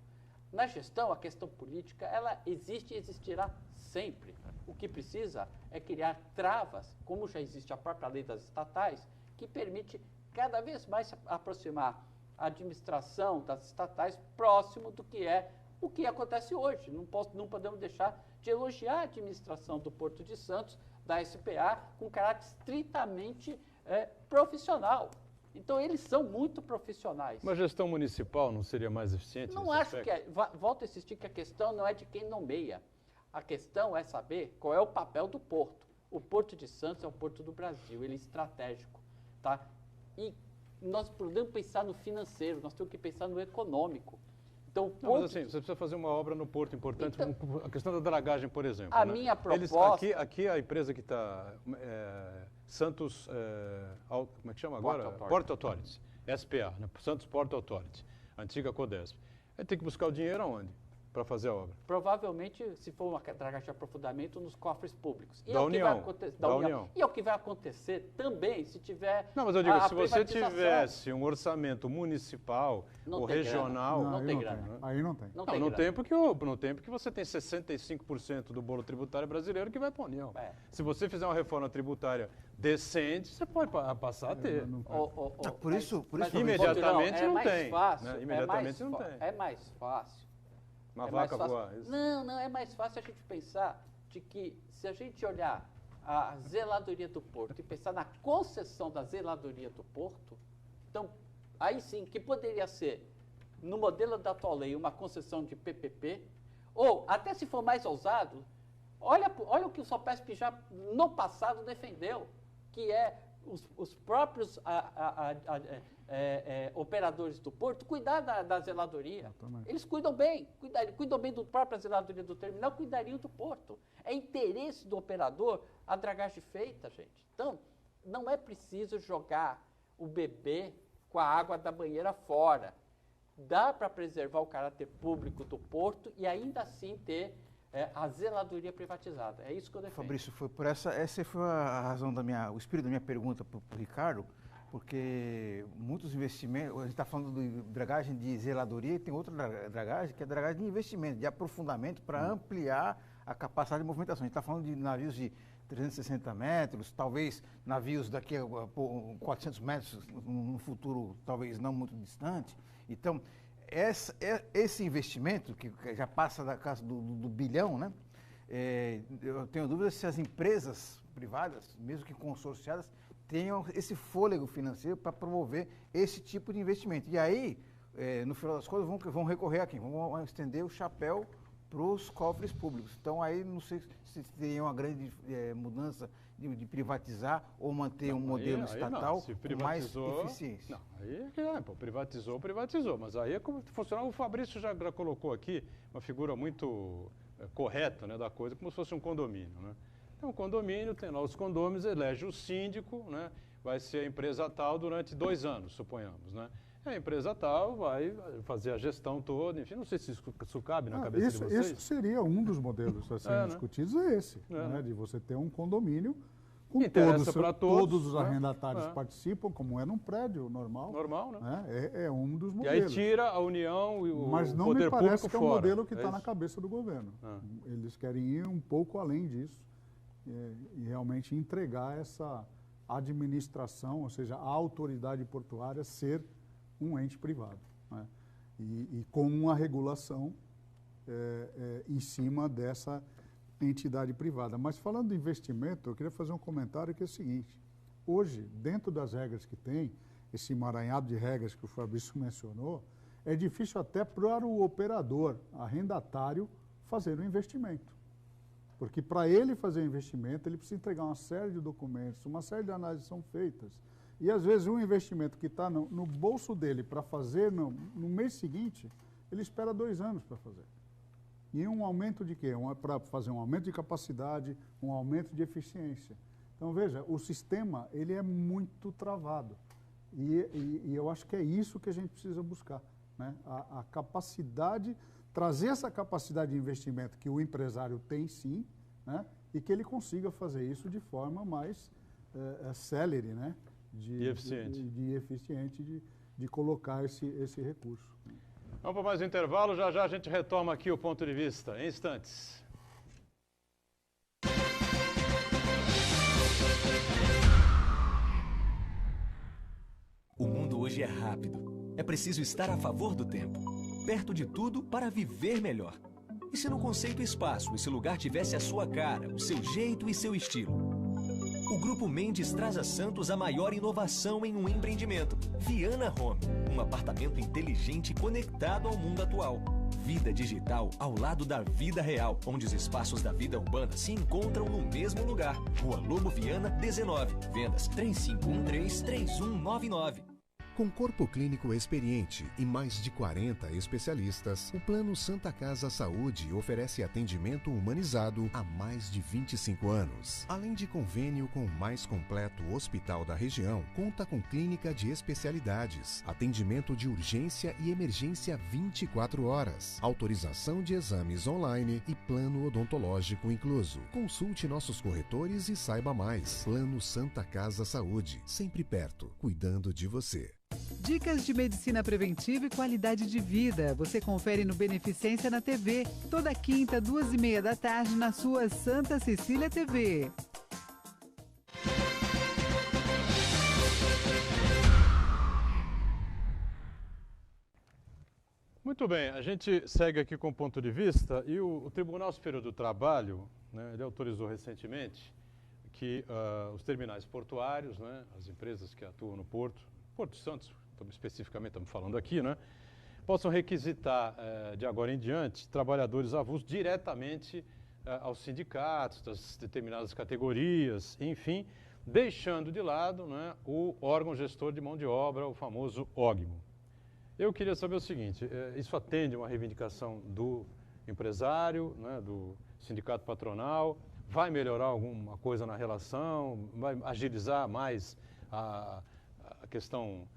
Na gestão, a questão política, ela existe e existirá sempre. O que precisa é criar travas, como já existe a própria lei das estatais, que permite cada vez mais aproximar a administração das estatais próximo do que é o que acontece hoje. Não podemos deixar de elogiar a administração do Porto de Santos, da SPA, com caráter estritamente profissional. Então, eles são muito profissionais. Uma gestão municipal não seria mais eficiente? Não acho que volto a insistir que a questão não é de quem nomeia. A questão é saber qual é o papel do porto. O Porto de Santos é o porto do Brasil, ele é estratégico. Tá? E nós podemos pensar no financeiro, nós temos que pensar no econômico. Então, mas assim, você precisa fazer uma obra no porto importante, então, a questão da dragagem, por exemplo. A minha proposta... Aqui a empresa que está... Santos... como é que chama agora? Port Authority. SPA, né? Santos Port Authority. Antiga Codesp. Aí tem que buscar o dinheiro aonde? Para fazer a obra? Provavelmente, se for uma dragagem de aprofundamento, nos cofres públicos. Da União. Da União. E é o que vai acontecer também se tiver... Não, mas eu digo, se você tivesse um orçamento municipal ou regional... Não tem grana. Aí não tem. Não tem porque você tem 65% do bolo tributário brasileiro que vai para a União. Se você fizer uma reforma tributária decente, você pode passar a ter. Por isso imediatamente não tem. Imediatamente não tem. É mais fácil. Uma vaca voar. Não, é mais fácil a gente pensar de que se a gente olhar a zeladoria do porto e pensar na concessão da zeladoria do porto, então, aí sim, que poderia ser, no modelo da atual lei, uma concessão de PPP, ou, até se for mais ousado, olha o que o Sopesp já no passado defendeu, que é os próprios operadores do porto cuidar da zeladoria. Exatamente. Eles cuidam bem da própria zeladoria do terminal, cuidariam do porto. É interesse do operador a dragagem feita, gente. Então, não é preciso jogar o bebê com a água da banheira fora. Dá para preservar o caráter público do porto e ainda assim ter a zeladoria privatizada. É isso que eu defendo. Fabrício, essa foi a razão o espírito da minha pergunta para o Ricardo, porque muitos investimentos, a gente está falando de dragagem de zeladoria e tem outra dragagem, que é a dragagem de investimento, de aprofundamento para ampliar a capacidade de movimentação. A gente está falando de navios de 360 metros, talvez navios daqui a 400 metros, no futuro talvez não muito distante. Então, esse investimento, que já passa da casa do bilhão, né? Eu tenho dúvidas se as empresas privadas, mesmo que consorciadas, tenham esse fôlego financeiro para promover esse tipo de investimento. E aí, no final das contas, vão recorrer a quem? Vão estender o chapéu para os cofres públicos. Então, aí não sei se teria uma grande mudança de privatizar ou manter um modelo estatal com mais eficiência. Não, aí privatizou. Mas aí é como funcionava. O Fabrício já colocou aqui uma figura muito correta, né, da coisa, como se fosse um condomínio, né? Então, o condomínio tem lá os condôminos, elege o síndico, né? Vai ser a empresa tal durante 2 anos, suponhamos, né? A empresa tal vai fazer a gestão toda, enfim, não sei se isso cabe na cabeça de vocês. Isso seria um dos modelos a serem discutidos, né? De você ter um condomínio com todos os arrendatários participam, como é num prédio normal. Normal, né? É um dos modelos. E aí tira a União e o Mas não poder me parece público que é o fora. modelo que está na cabeça do governo. Eles querem ir um pouco além disso e realmente entregar essa administração, ou seja, a autoridade portuária ser um ente privado, né? E com uma regulação em cima dessa entidade privada. Mas falando de investimento, eu queria fazer um comentário que é o seguinte: hoje, dentro das regras que tem, esse emaranhado de regras que o Fabrício mencionou, é difícil até para o operador arrendatário fazer um investimento. Porque para ele fazer o investimento, ele precisa entregar uma série de documentos, uma série de análises são feitas. E às vezes um investimento que está no bolso dele para fazer no mês seguinte, ele espera 2 anos para fazer. E um aumento de quê? Para fazer um aumento de capacidade, um aumento de eficiência. Então veja, o sistema ele é muito travado. E eu acho que é isso que a gente precisa buscar, né? A capacidade, trazer essa capacidade de investimento que o empresário tem sim, né? E que ele consiga fazer isso de forma mais célere, né? E eficiente. De colocar esse recurso. Vamos para mais um intervalo, já já a gente retoma aqui o ponto de vista, em instantes. O mundo hoje é rápido. É preciso estar a favor do tempo, perto de tudo para viver melhor. E se no conceito espaço esse lugar tivesse a sua cara, o seu jeito e seu estilo? O Grupo Mendes traz a Santos a maior inovação em um empreendimento. Viana Home, um apartamento inteligente conectado ao mundo atual. Vida digital ao lado da vida real, onde os espaços da vida urbana se encontram no mesmo lugar. Rua Lobo Viana, 19. Vendas 3513-3199. Com corpo clínico experiente e mais de 40 especialistas, o Plano Santa Casa Saúde oferece atendimento humanizado há mais de 25 anos. Além de convênio com o mais completo hospital da região, conta com clínica de especialidades, atendimento de urgência e emergência 24 horas, autorização de exames online e plano odontológico incluso. Consulte nossos corretores e saiba mais. Plano Santa Casa Saúde, sempre perto, cuidando de você. Dicas de medicina preventiva e qualidade de vida. Você confere no Beneficência na TV. Toda quinta, 2h30 da tarde, na sua Santa Cecília TV. Muito bem, a gente segue aqui com o ponto de vista e o Tribunal Superior do Trabalho, né, ele autorizou recentemente que os terminais portuários, né, as empresas que atuam no Porto de Santos, especificamente estamos falando aqui, né, possam requisitar de agora em diante trabalhadores avulsos diretamente aos sindicatos das determinadas categorias, enfim, deixando de lado, né, o órgão gestor de mão de obra, o famoso OGMO. Eu queria saber o seguinte, isso atende a uma reivindicação do empresário, né, do sindicato patronal, vai melhorar alguma coisa na relação, vai agilizar mais a questão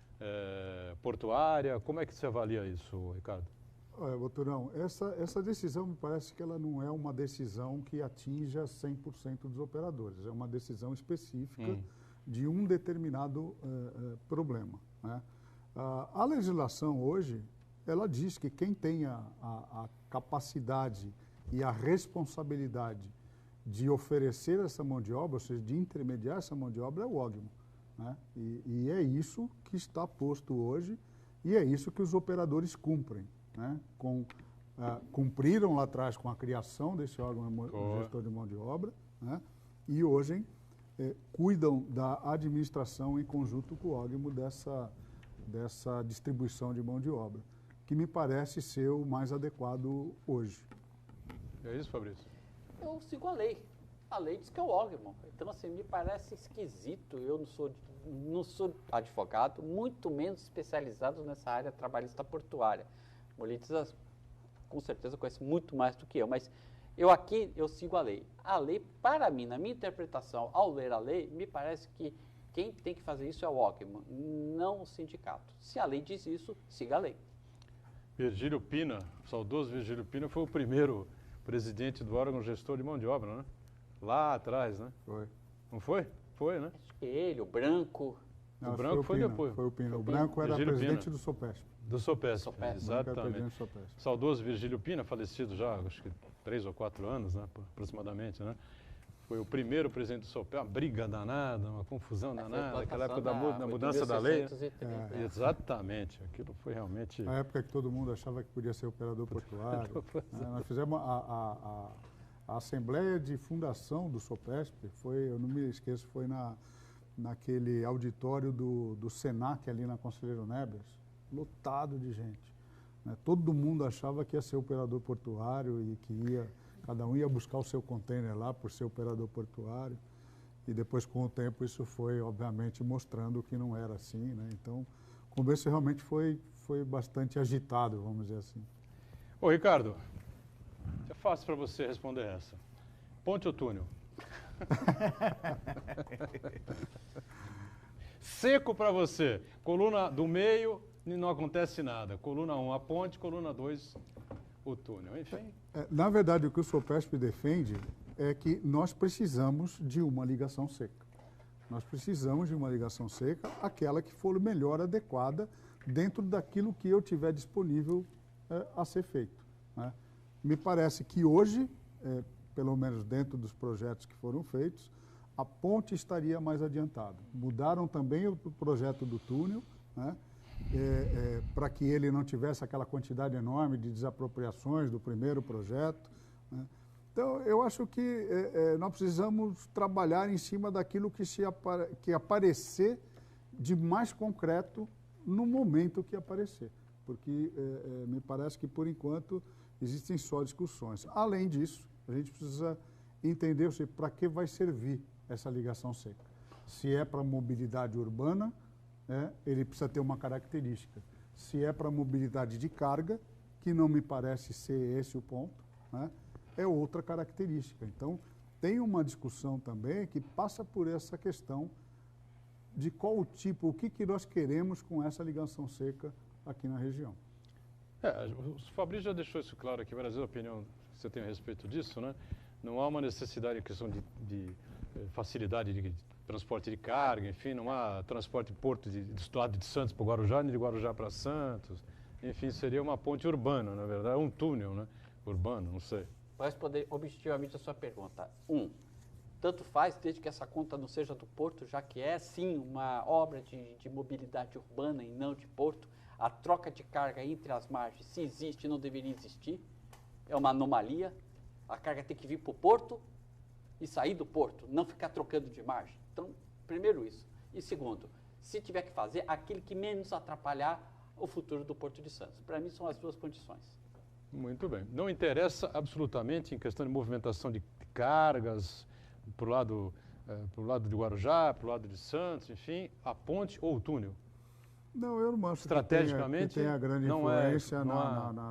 portuária? Como é que você avalia isso, Ricardo? Olha, Boturão, essa decisão me parece que ela não é uma decisão que atinja 100% dos operadores, é uma decisão específica de um determinado problema, né? A legislação hoje, ela diz que quem tem a capacidade e a responsabilidade de oferecer essa mão de obra, ou seja, de intermediar essa mão de obra, é o OGMO. Né? E é isso que está posto hoje e é isso que os operadores cumprem. Né? Cumpriram lá atrás com a criação desse órgão gestor de mão de obra, né? E hoje cuidam da administração em conjunto com o OGMO dessa distribuição de mão de obra, que me parece ser o mais adequado hoje. É isso, Fabrício? Eu sigo a lei. A lei diz que é o OGMO. Então, assim, me parece esquisito. Eu não sou advogado, muito menos especializado nessa área trabalhista portuária. Molitas, com certeza, conhece muito mais do que eu, mas eu sigo a lei. A lei, para mim, na minha interpretação, ao ler a lei, me parece que quem tem que fazer isso é o OGMO, não o sindicato. Se a lei diz isso, siga a lei. Virgílio Pina, o saudoso Virgílio Pina, foi o primeiro presidente do órgão gestor de mão de obra, né? Lá atrás, né? Foi. Não foi? Foi, né? Acho que ele, o Branco. Não, o Branco foi depois. Foi o Pina. O Branco era presidente do Sopesp. Do Sopesp, exatamente. Saudoso Virgílio Pina, falecido já, acho que 3 ou 4 anos, né? Aproximadamente, né? Foi o primeiro presidente do Sopesp, uma briga danada, uma confusão danada, aquela época da mudança da lei. Exatamente, aquilo foi realmente... A época que todo mundo achava que podia ser operador portuário. Nós fizemos a assembleia de fundação do Sopesp, eu não me esqueço, foi naquele auditório do Senac ali na Conselheiro Nebres, lotado de gente. Né? Todo mundo achava que ia ser operador portuário e que cada um ia buscar o seu container lá por ser operador portuário. E depois, com o tempo, isso foi, obviamente, mostrando que não era assim, né? Então, o começo realmente foi bastante agitado, vamos dizer assim. Ô, Ricardo, é fácil para você responder essa. Ponte ou túnel? Seco para você. Coluna do meio, não acontece nada. Coluna 1, a ponte. Coluna 2, o túnel. Enfim. Na verdade, o que o Sopesp defende é que nós precisamos de uma ligação seca. Nós precisamos de uma ligação seca, aquela que for melhor adequada dentro daquilo que eu tiver disponível a ser feito, né? Me parece que hoje, pelo menos dentro dos projetos que foram feitos, a ponte estaria mais adiantada. Mudaram também o projeto do túnel, né? Para que ele não tivesse aquela quantidade enorme de desapropriações do primeiro projeto, né? Então, eu acho que nós precisamos trabalhar em cima daquilo que aparecer de mais concreto no momento que aparecer, porque me parece que, por enquanto, existem só discussões. Além disso, a gente precisa entender para que vai servir essa ligação seca. Se é para mobilidade urbana, ele precisa ter uma característica. Se é para mobilidade de carga, que não me parece ser esse o ponto, né, é outra característica. Então, tem uma discussão também que passa por essa questão de qual o tipo, o que nós queremos com essa ligação seca aqui na região. O Fabrício já deixou isso claro aqui, várias vezes, a opinião que você tem a respeito disso, né? Não há uma necessidade em questão de facilidade de transporte de carga, enfim, não há transporte de porto do lado de Santos para o Guarujá, nem de Guarujá para Santos. Enfim, seria uma ponte urbana, na verdade, um túnel, né? Urbano, não sei. Vou responder objetivamente a sua pergunta. Tanto faz, desde que essa conta não seja do porto, já que é sim uma obra de mobilidade urbana e não de porto. A troca de carga entre as margens, se existe, não deveria existir. É uma anomalia. A carga tem que vir para o porto e sair do porto, não ficar trocando de margem. Então, primeiro isso. E segundo, se tiver que fazer, aquilo que menos atrapalhar o futuro do Porto de Santos. Para mim, são as duas condições. Muito bem. Não interessa absolutamente em questão de movimentação de cargas para o lado de Guarujá, para o lado de Santos, enfim, a ponte ou o túnel? Não, eu não acho estrategicamente, que tenha grande influência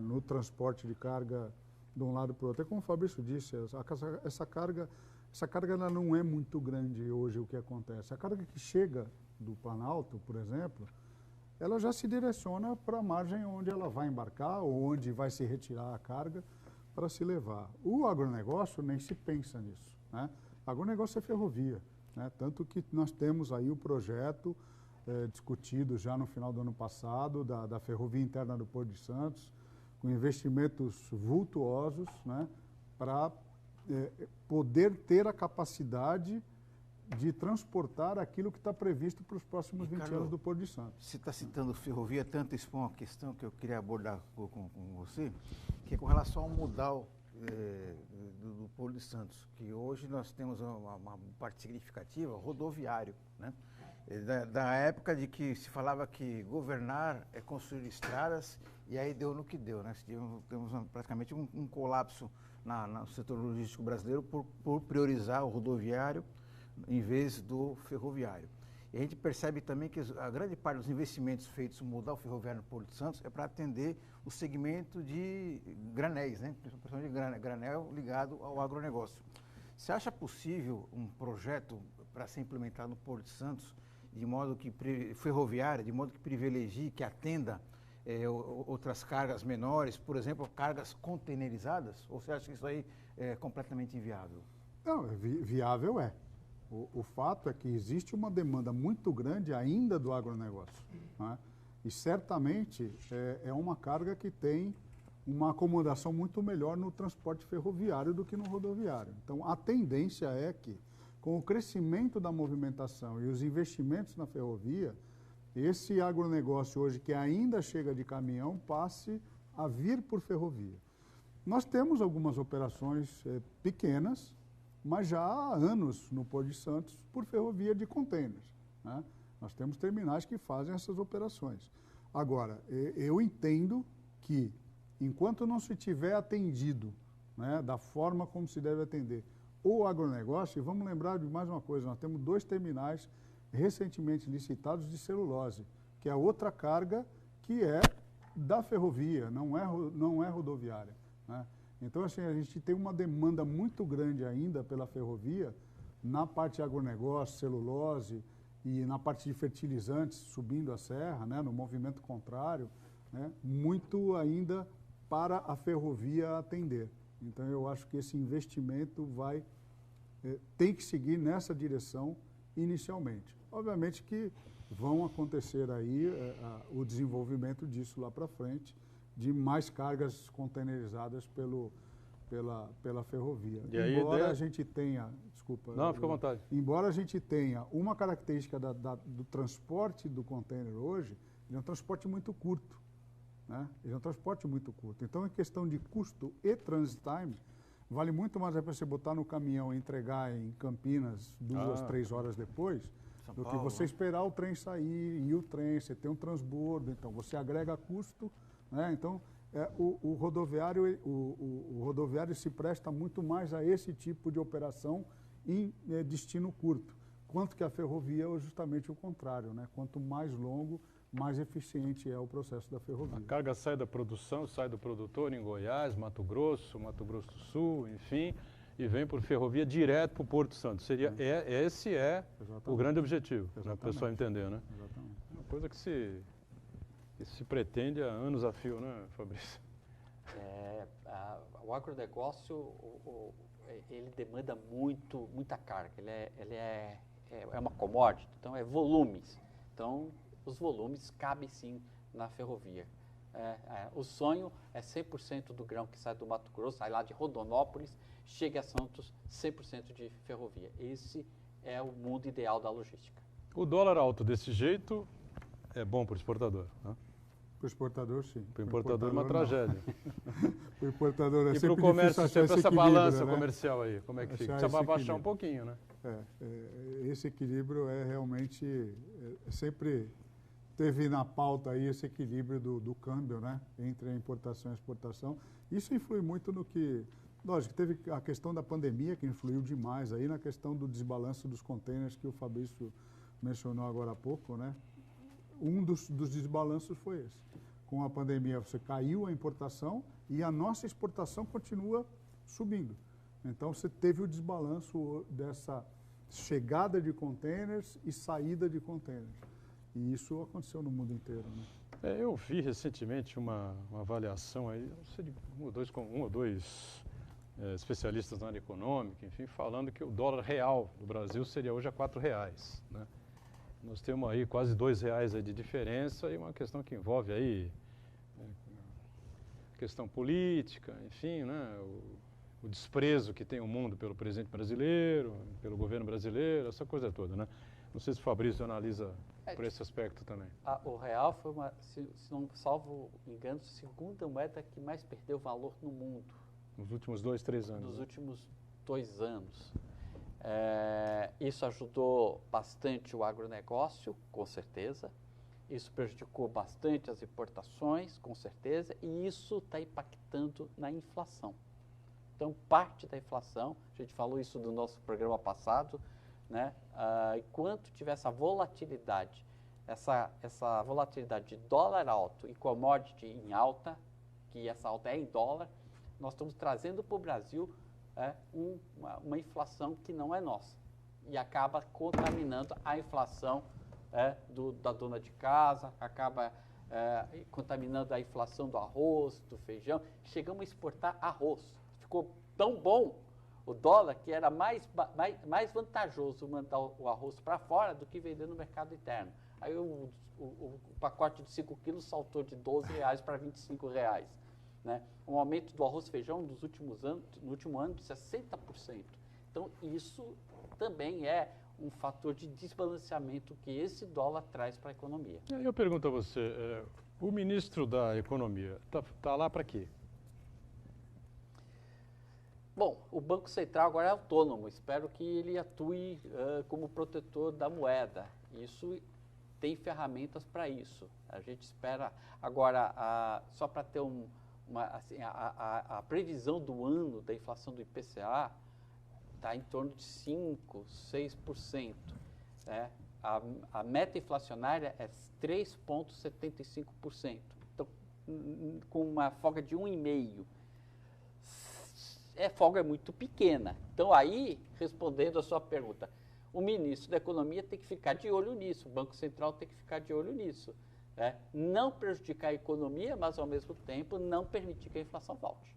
no transporte de carga de um lado para o outro. É como o Fabrício disse, essa carga ela não é muito grande hoje o que acontece. A carga que chega do Planalto, por exemplo, ela já se direciona para a margem onde ela vai embarcar ou onde vai se retirar a carga para se levar. O agronegócio nem se pensa nisso, né? Agronegócio é ferrovia, né? Tanto que nós temos aí o projeto discutido já no final do ano passado da ferrovia interna do Porto de Santos, com investimentos vultuosos, né? Para poder ter a capacidade de transportar aquilo que está previsto para os próximos 20 anos do Porto de Santos. Você está citando ferrovia, tanto expõe uma questão que eu queria abordar com você, que é com relação ao modal do Porto de Santos, que hoje nós temos uma parte significativa rodoviário, né? Da época de que se falava que governar é construir estradas, e aí deu no que deu, né? Temos praticamente um colapso no setor logístico brasileiro por priorizar o rodoviário em vez do ferroviário. E a gente percebe também que a grande parte dos investimentos feitos no modal ferroviário no Porto de Santos é para atender o segmento de granéis, né? Principalmente granel ligado ao agronegócio. Você acha possível um projeto para ser implementado no Porto de Santos de modo que ferroviária, de modo que privilegie, que atenda outras cargas menores, por exemplo, cargas containerizadas? Ou você acha que isso aí é completamente inviável? Não, viável é. O fato é que existe uma demanda muito grande ainda do agronegócio, né? E certamente é uma carga que tem uma acomodação muito melhor no transporte ferroviário do que no rodoviário. Então, a tendência é que, com o crescimento da movimentação e os investimentos na ferrovia, esse agronegócio hoje que ainda chega de caminhão passe a vir por ferrovia. Nós temos algumas operações pequenas, mas já há anos no Porto de Santos por ferrovia de contêineres, né? Nós temos terminais que fazem essas operações. Agora, eu entendo que, enquanto não se tiver atendido, né, da forma como se deve atender o agronegócio, e vamos lembrar de mais uma coisa, nós temos 2 terminais recentemente licitados de celulose, que é outra carga que é da ferrovia, não é rodoviária, né? Então, assim, a gente tem uma demanda muito grande ainda pela ferrovia na parte de agronegócio, celulose e na parte de fertilizantes, subindo a serra, né, no movimento contrário, né, muito ainda para a ferrovia atender. Então, eu acho que esse investimento tem que seguir nessa direção inicialmente. Obviamente que vão acontecer aí o desenvolvimento disso lá para frente, de mais cargas containerizadas pela ferrovia. E aí, embora a gente tenha, desculpa. Não, fica à vontade. Embora a gente tenha uma característica do transporte do container hoje, ele é um transporte muito curto, né? Ele é um transporte muito curto. Então, em questão de custo e transit time, vale muito mais para você botar no caminhão e entregar em Campinas 2, 3 horas depois, do que você esperar o trem sair, e o trem, você tem um transbordo, então você agrega custo, né? Então, o rodoviário se presta muito mais a esse tipo de operação em destino curto, quanto que a ferrovia é justamente o contrário, né? Quanto mais longo, mais eficiente é o processo da ferrovia. A carga sai da produção, sai do produtor em Goiás, Mato Grosso do Sul, enfim, e vem por ferrovia direto para o Porto Santo. Esse é o grande objetivo, para o pessoal entender, né? Exatamente. Uma coisa que se pretende há anos a fio, né, Fabrício? O agronegócio, ele demanda muita carga, ele é uma commodity, então é volumes. Então, os volumes cabem sim na ferrovia. O sonho é 100% do grão que sai do Mato Grosso, sai lá de Rondonópolis, chega a Santos, 100% de ferrovia. Esse é o mundo ideal da logística. O dólar alto desse jeito é bom para o exportador, né? Para o exportador, sim. Para o importador é uma tragédia. O importador é e sempre para o comércio, sempre essa balança, né, comercial aí, como é que fica? Precisa baixar um pouquinho, né? Esse equilíbrio realmente sempre teve na pauta aí esse equilíbrio do câmbio, né, entre a importação e a exportação. Isso influi muito no que... Lógico, teve a questão da pandemia que influiu demais aí na questão do desbalanço dos contêineres que o Fabrício mencionou agora há pouco, né? Um dos desbalanços foi esse. Com a pandemia, você caiu a importação e a nossa exportação continua subindo. Então, você teve o desbalanço dessa chegada de contêineres e saída de contêineres. E isso aconteceu no mundo inteiro, né? Eu vi recentemente uma avaliação aí, não sei de um ou dois especialistas na área econômica, enfim, falando que o dólar real do Brasil seria hoje a R$4, né? Nós temos aí quase R$2 aí de diferença e uma questão que envolve aí questão política, enfim, né? O desprezo que tem o mundo pelo presidente brasileiro, pelo governo brasileiro, essa coisa toda, né? Não sei se o Fabrício analisa por esse aspecto também. O real foi, se não salvo engano, a segunda moeda que mais perdeu valor no mundo. Nos últimos 2, 3 anos. Nos últimos 2 anos. Isso ajudou bastante o agronegócio, com certeza. Isso prejudicou bastante as importações, com certeza. E isso está impactando na inflação. Então, parte da inflação, a gente falou isso no nosso programa passado, né? Enquanto tiver essa volatilidade, essa volatilidade de dólar alto e commodity em alta, que essa alta é em dólar, nós estamos trazendo para o Brasil uma inflação que não é nossa e acaba contaminando a inflação da dona de casa, acaba contaminando a inflação do arroz, do feijão. Chegamos a exportar arroz. Ficou tão bom o dólar que era mais vantajoso mandar o arroz para fora do que vender no mercado interno. Aí o pacote de 5 quilos saltou de R$12 para R$25. Né? Um aumento do arroz e feijão no último ano de 60%. Então, isso também é um fator de desbalanceamento que esse dólar traz para a economia. Eu pergunto a você, o ministro da Economia está lá para quê? Bom, o Banco Central agora é autônomo, espero que ele atue como protetor da moeda. Isso tem ferramentas para isso. A gente espera agora, só para ter a previsão do ano da inflação do IPCA está em torno de 5%, 6%. Né? A meta inflacionária é 3,75%. Então, com uma folga de 1,5%. Folga muito pequena. Então, aí, respondendo a sua pergunta, o ministro da Economia tem que ficar de olho nisso, o Banco Central tem que ficar de olho nisso. Né? Não prejudicar a economia, mas, ao mesmo tempo, não permitir que a inflação volte.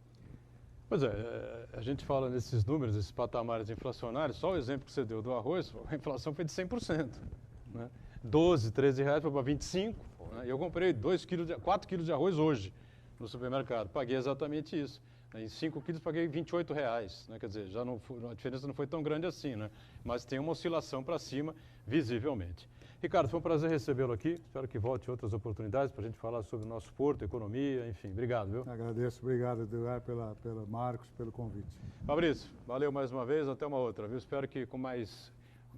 Pois é, a gente fala nesses números, esses patamares inflacionários, só o exemplo que você deu do arroz, a inflação foi de 100%. Né? 12, 13 reais foi para 25. Né? E eu comprei 4 quilos de arroz hoje no supermercado, paguei exatamente isso. Em 5 quilos paguei R$28, né? Quer dizer, a diferença não foi tão grande assim, né? Mas tem uma oscilação para cima, visivelmente. Ricardo, foi um prazer recebê-lo aqui. Espero que volte outras oportunidades para a gente falar sobre o nosso porto, economia, enfim. Obrigado, viu? Agradeço, obrigado, Edgar, pela Marcos, pelo convite. Fabrício, valeu mais uma vez, até uma outra, viu? Espero que com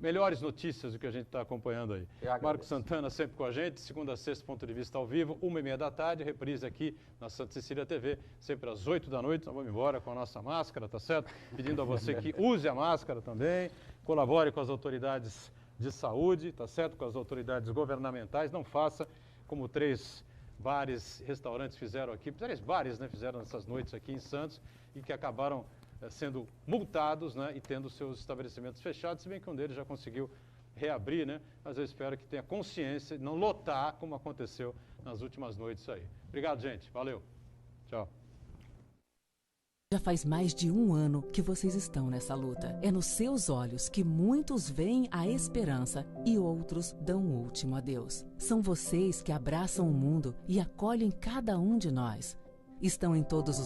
melhores notícias do que a gente está acompanhando aí. Marcos Santana sempre com a gente, segunda a sexta, ponto de vista ao vivo, 1h30 da tarde, reprise aqui na Santa Cecília TV, sempre às 8 da noite. Nós vamos embora com a nossa máscara, tá certo? Pedindo a você que use a máscara também, colabore com as autoridades de saúde, tá certo? Com as autoridades governamentais, não faça como 3 bares, restaurantes fizeram aqui, 3 bares, né, fizeram essas noites aqui em Santos e que acabaram sendo multados, né, e tendo seus estabelecimentos fechados, se bem que um deles já conseguiu reabrir, né? Mas eu espero que tenha consciência de não lotar como aconteceu nas últimas noites aí. Obrigado, gente. Valeu. Tchau. Já faz mais de 1 ano que vocês estão nessa luta. É nos seus olhos que muitos veem a esperança e outros dão o último adeus. São vocês que abraçam o mundo e acolhem cada um de nós. Estão em todos os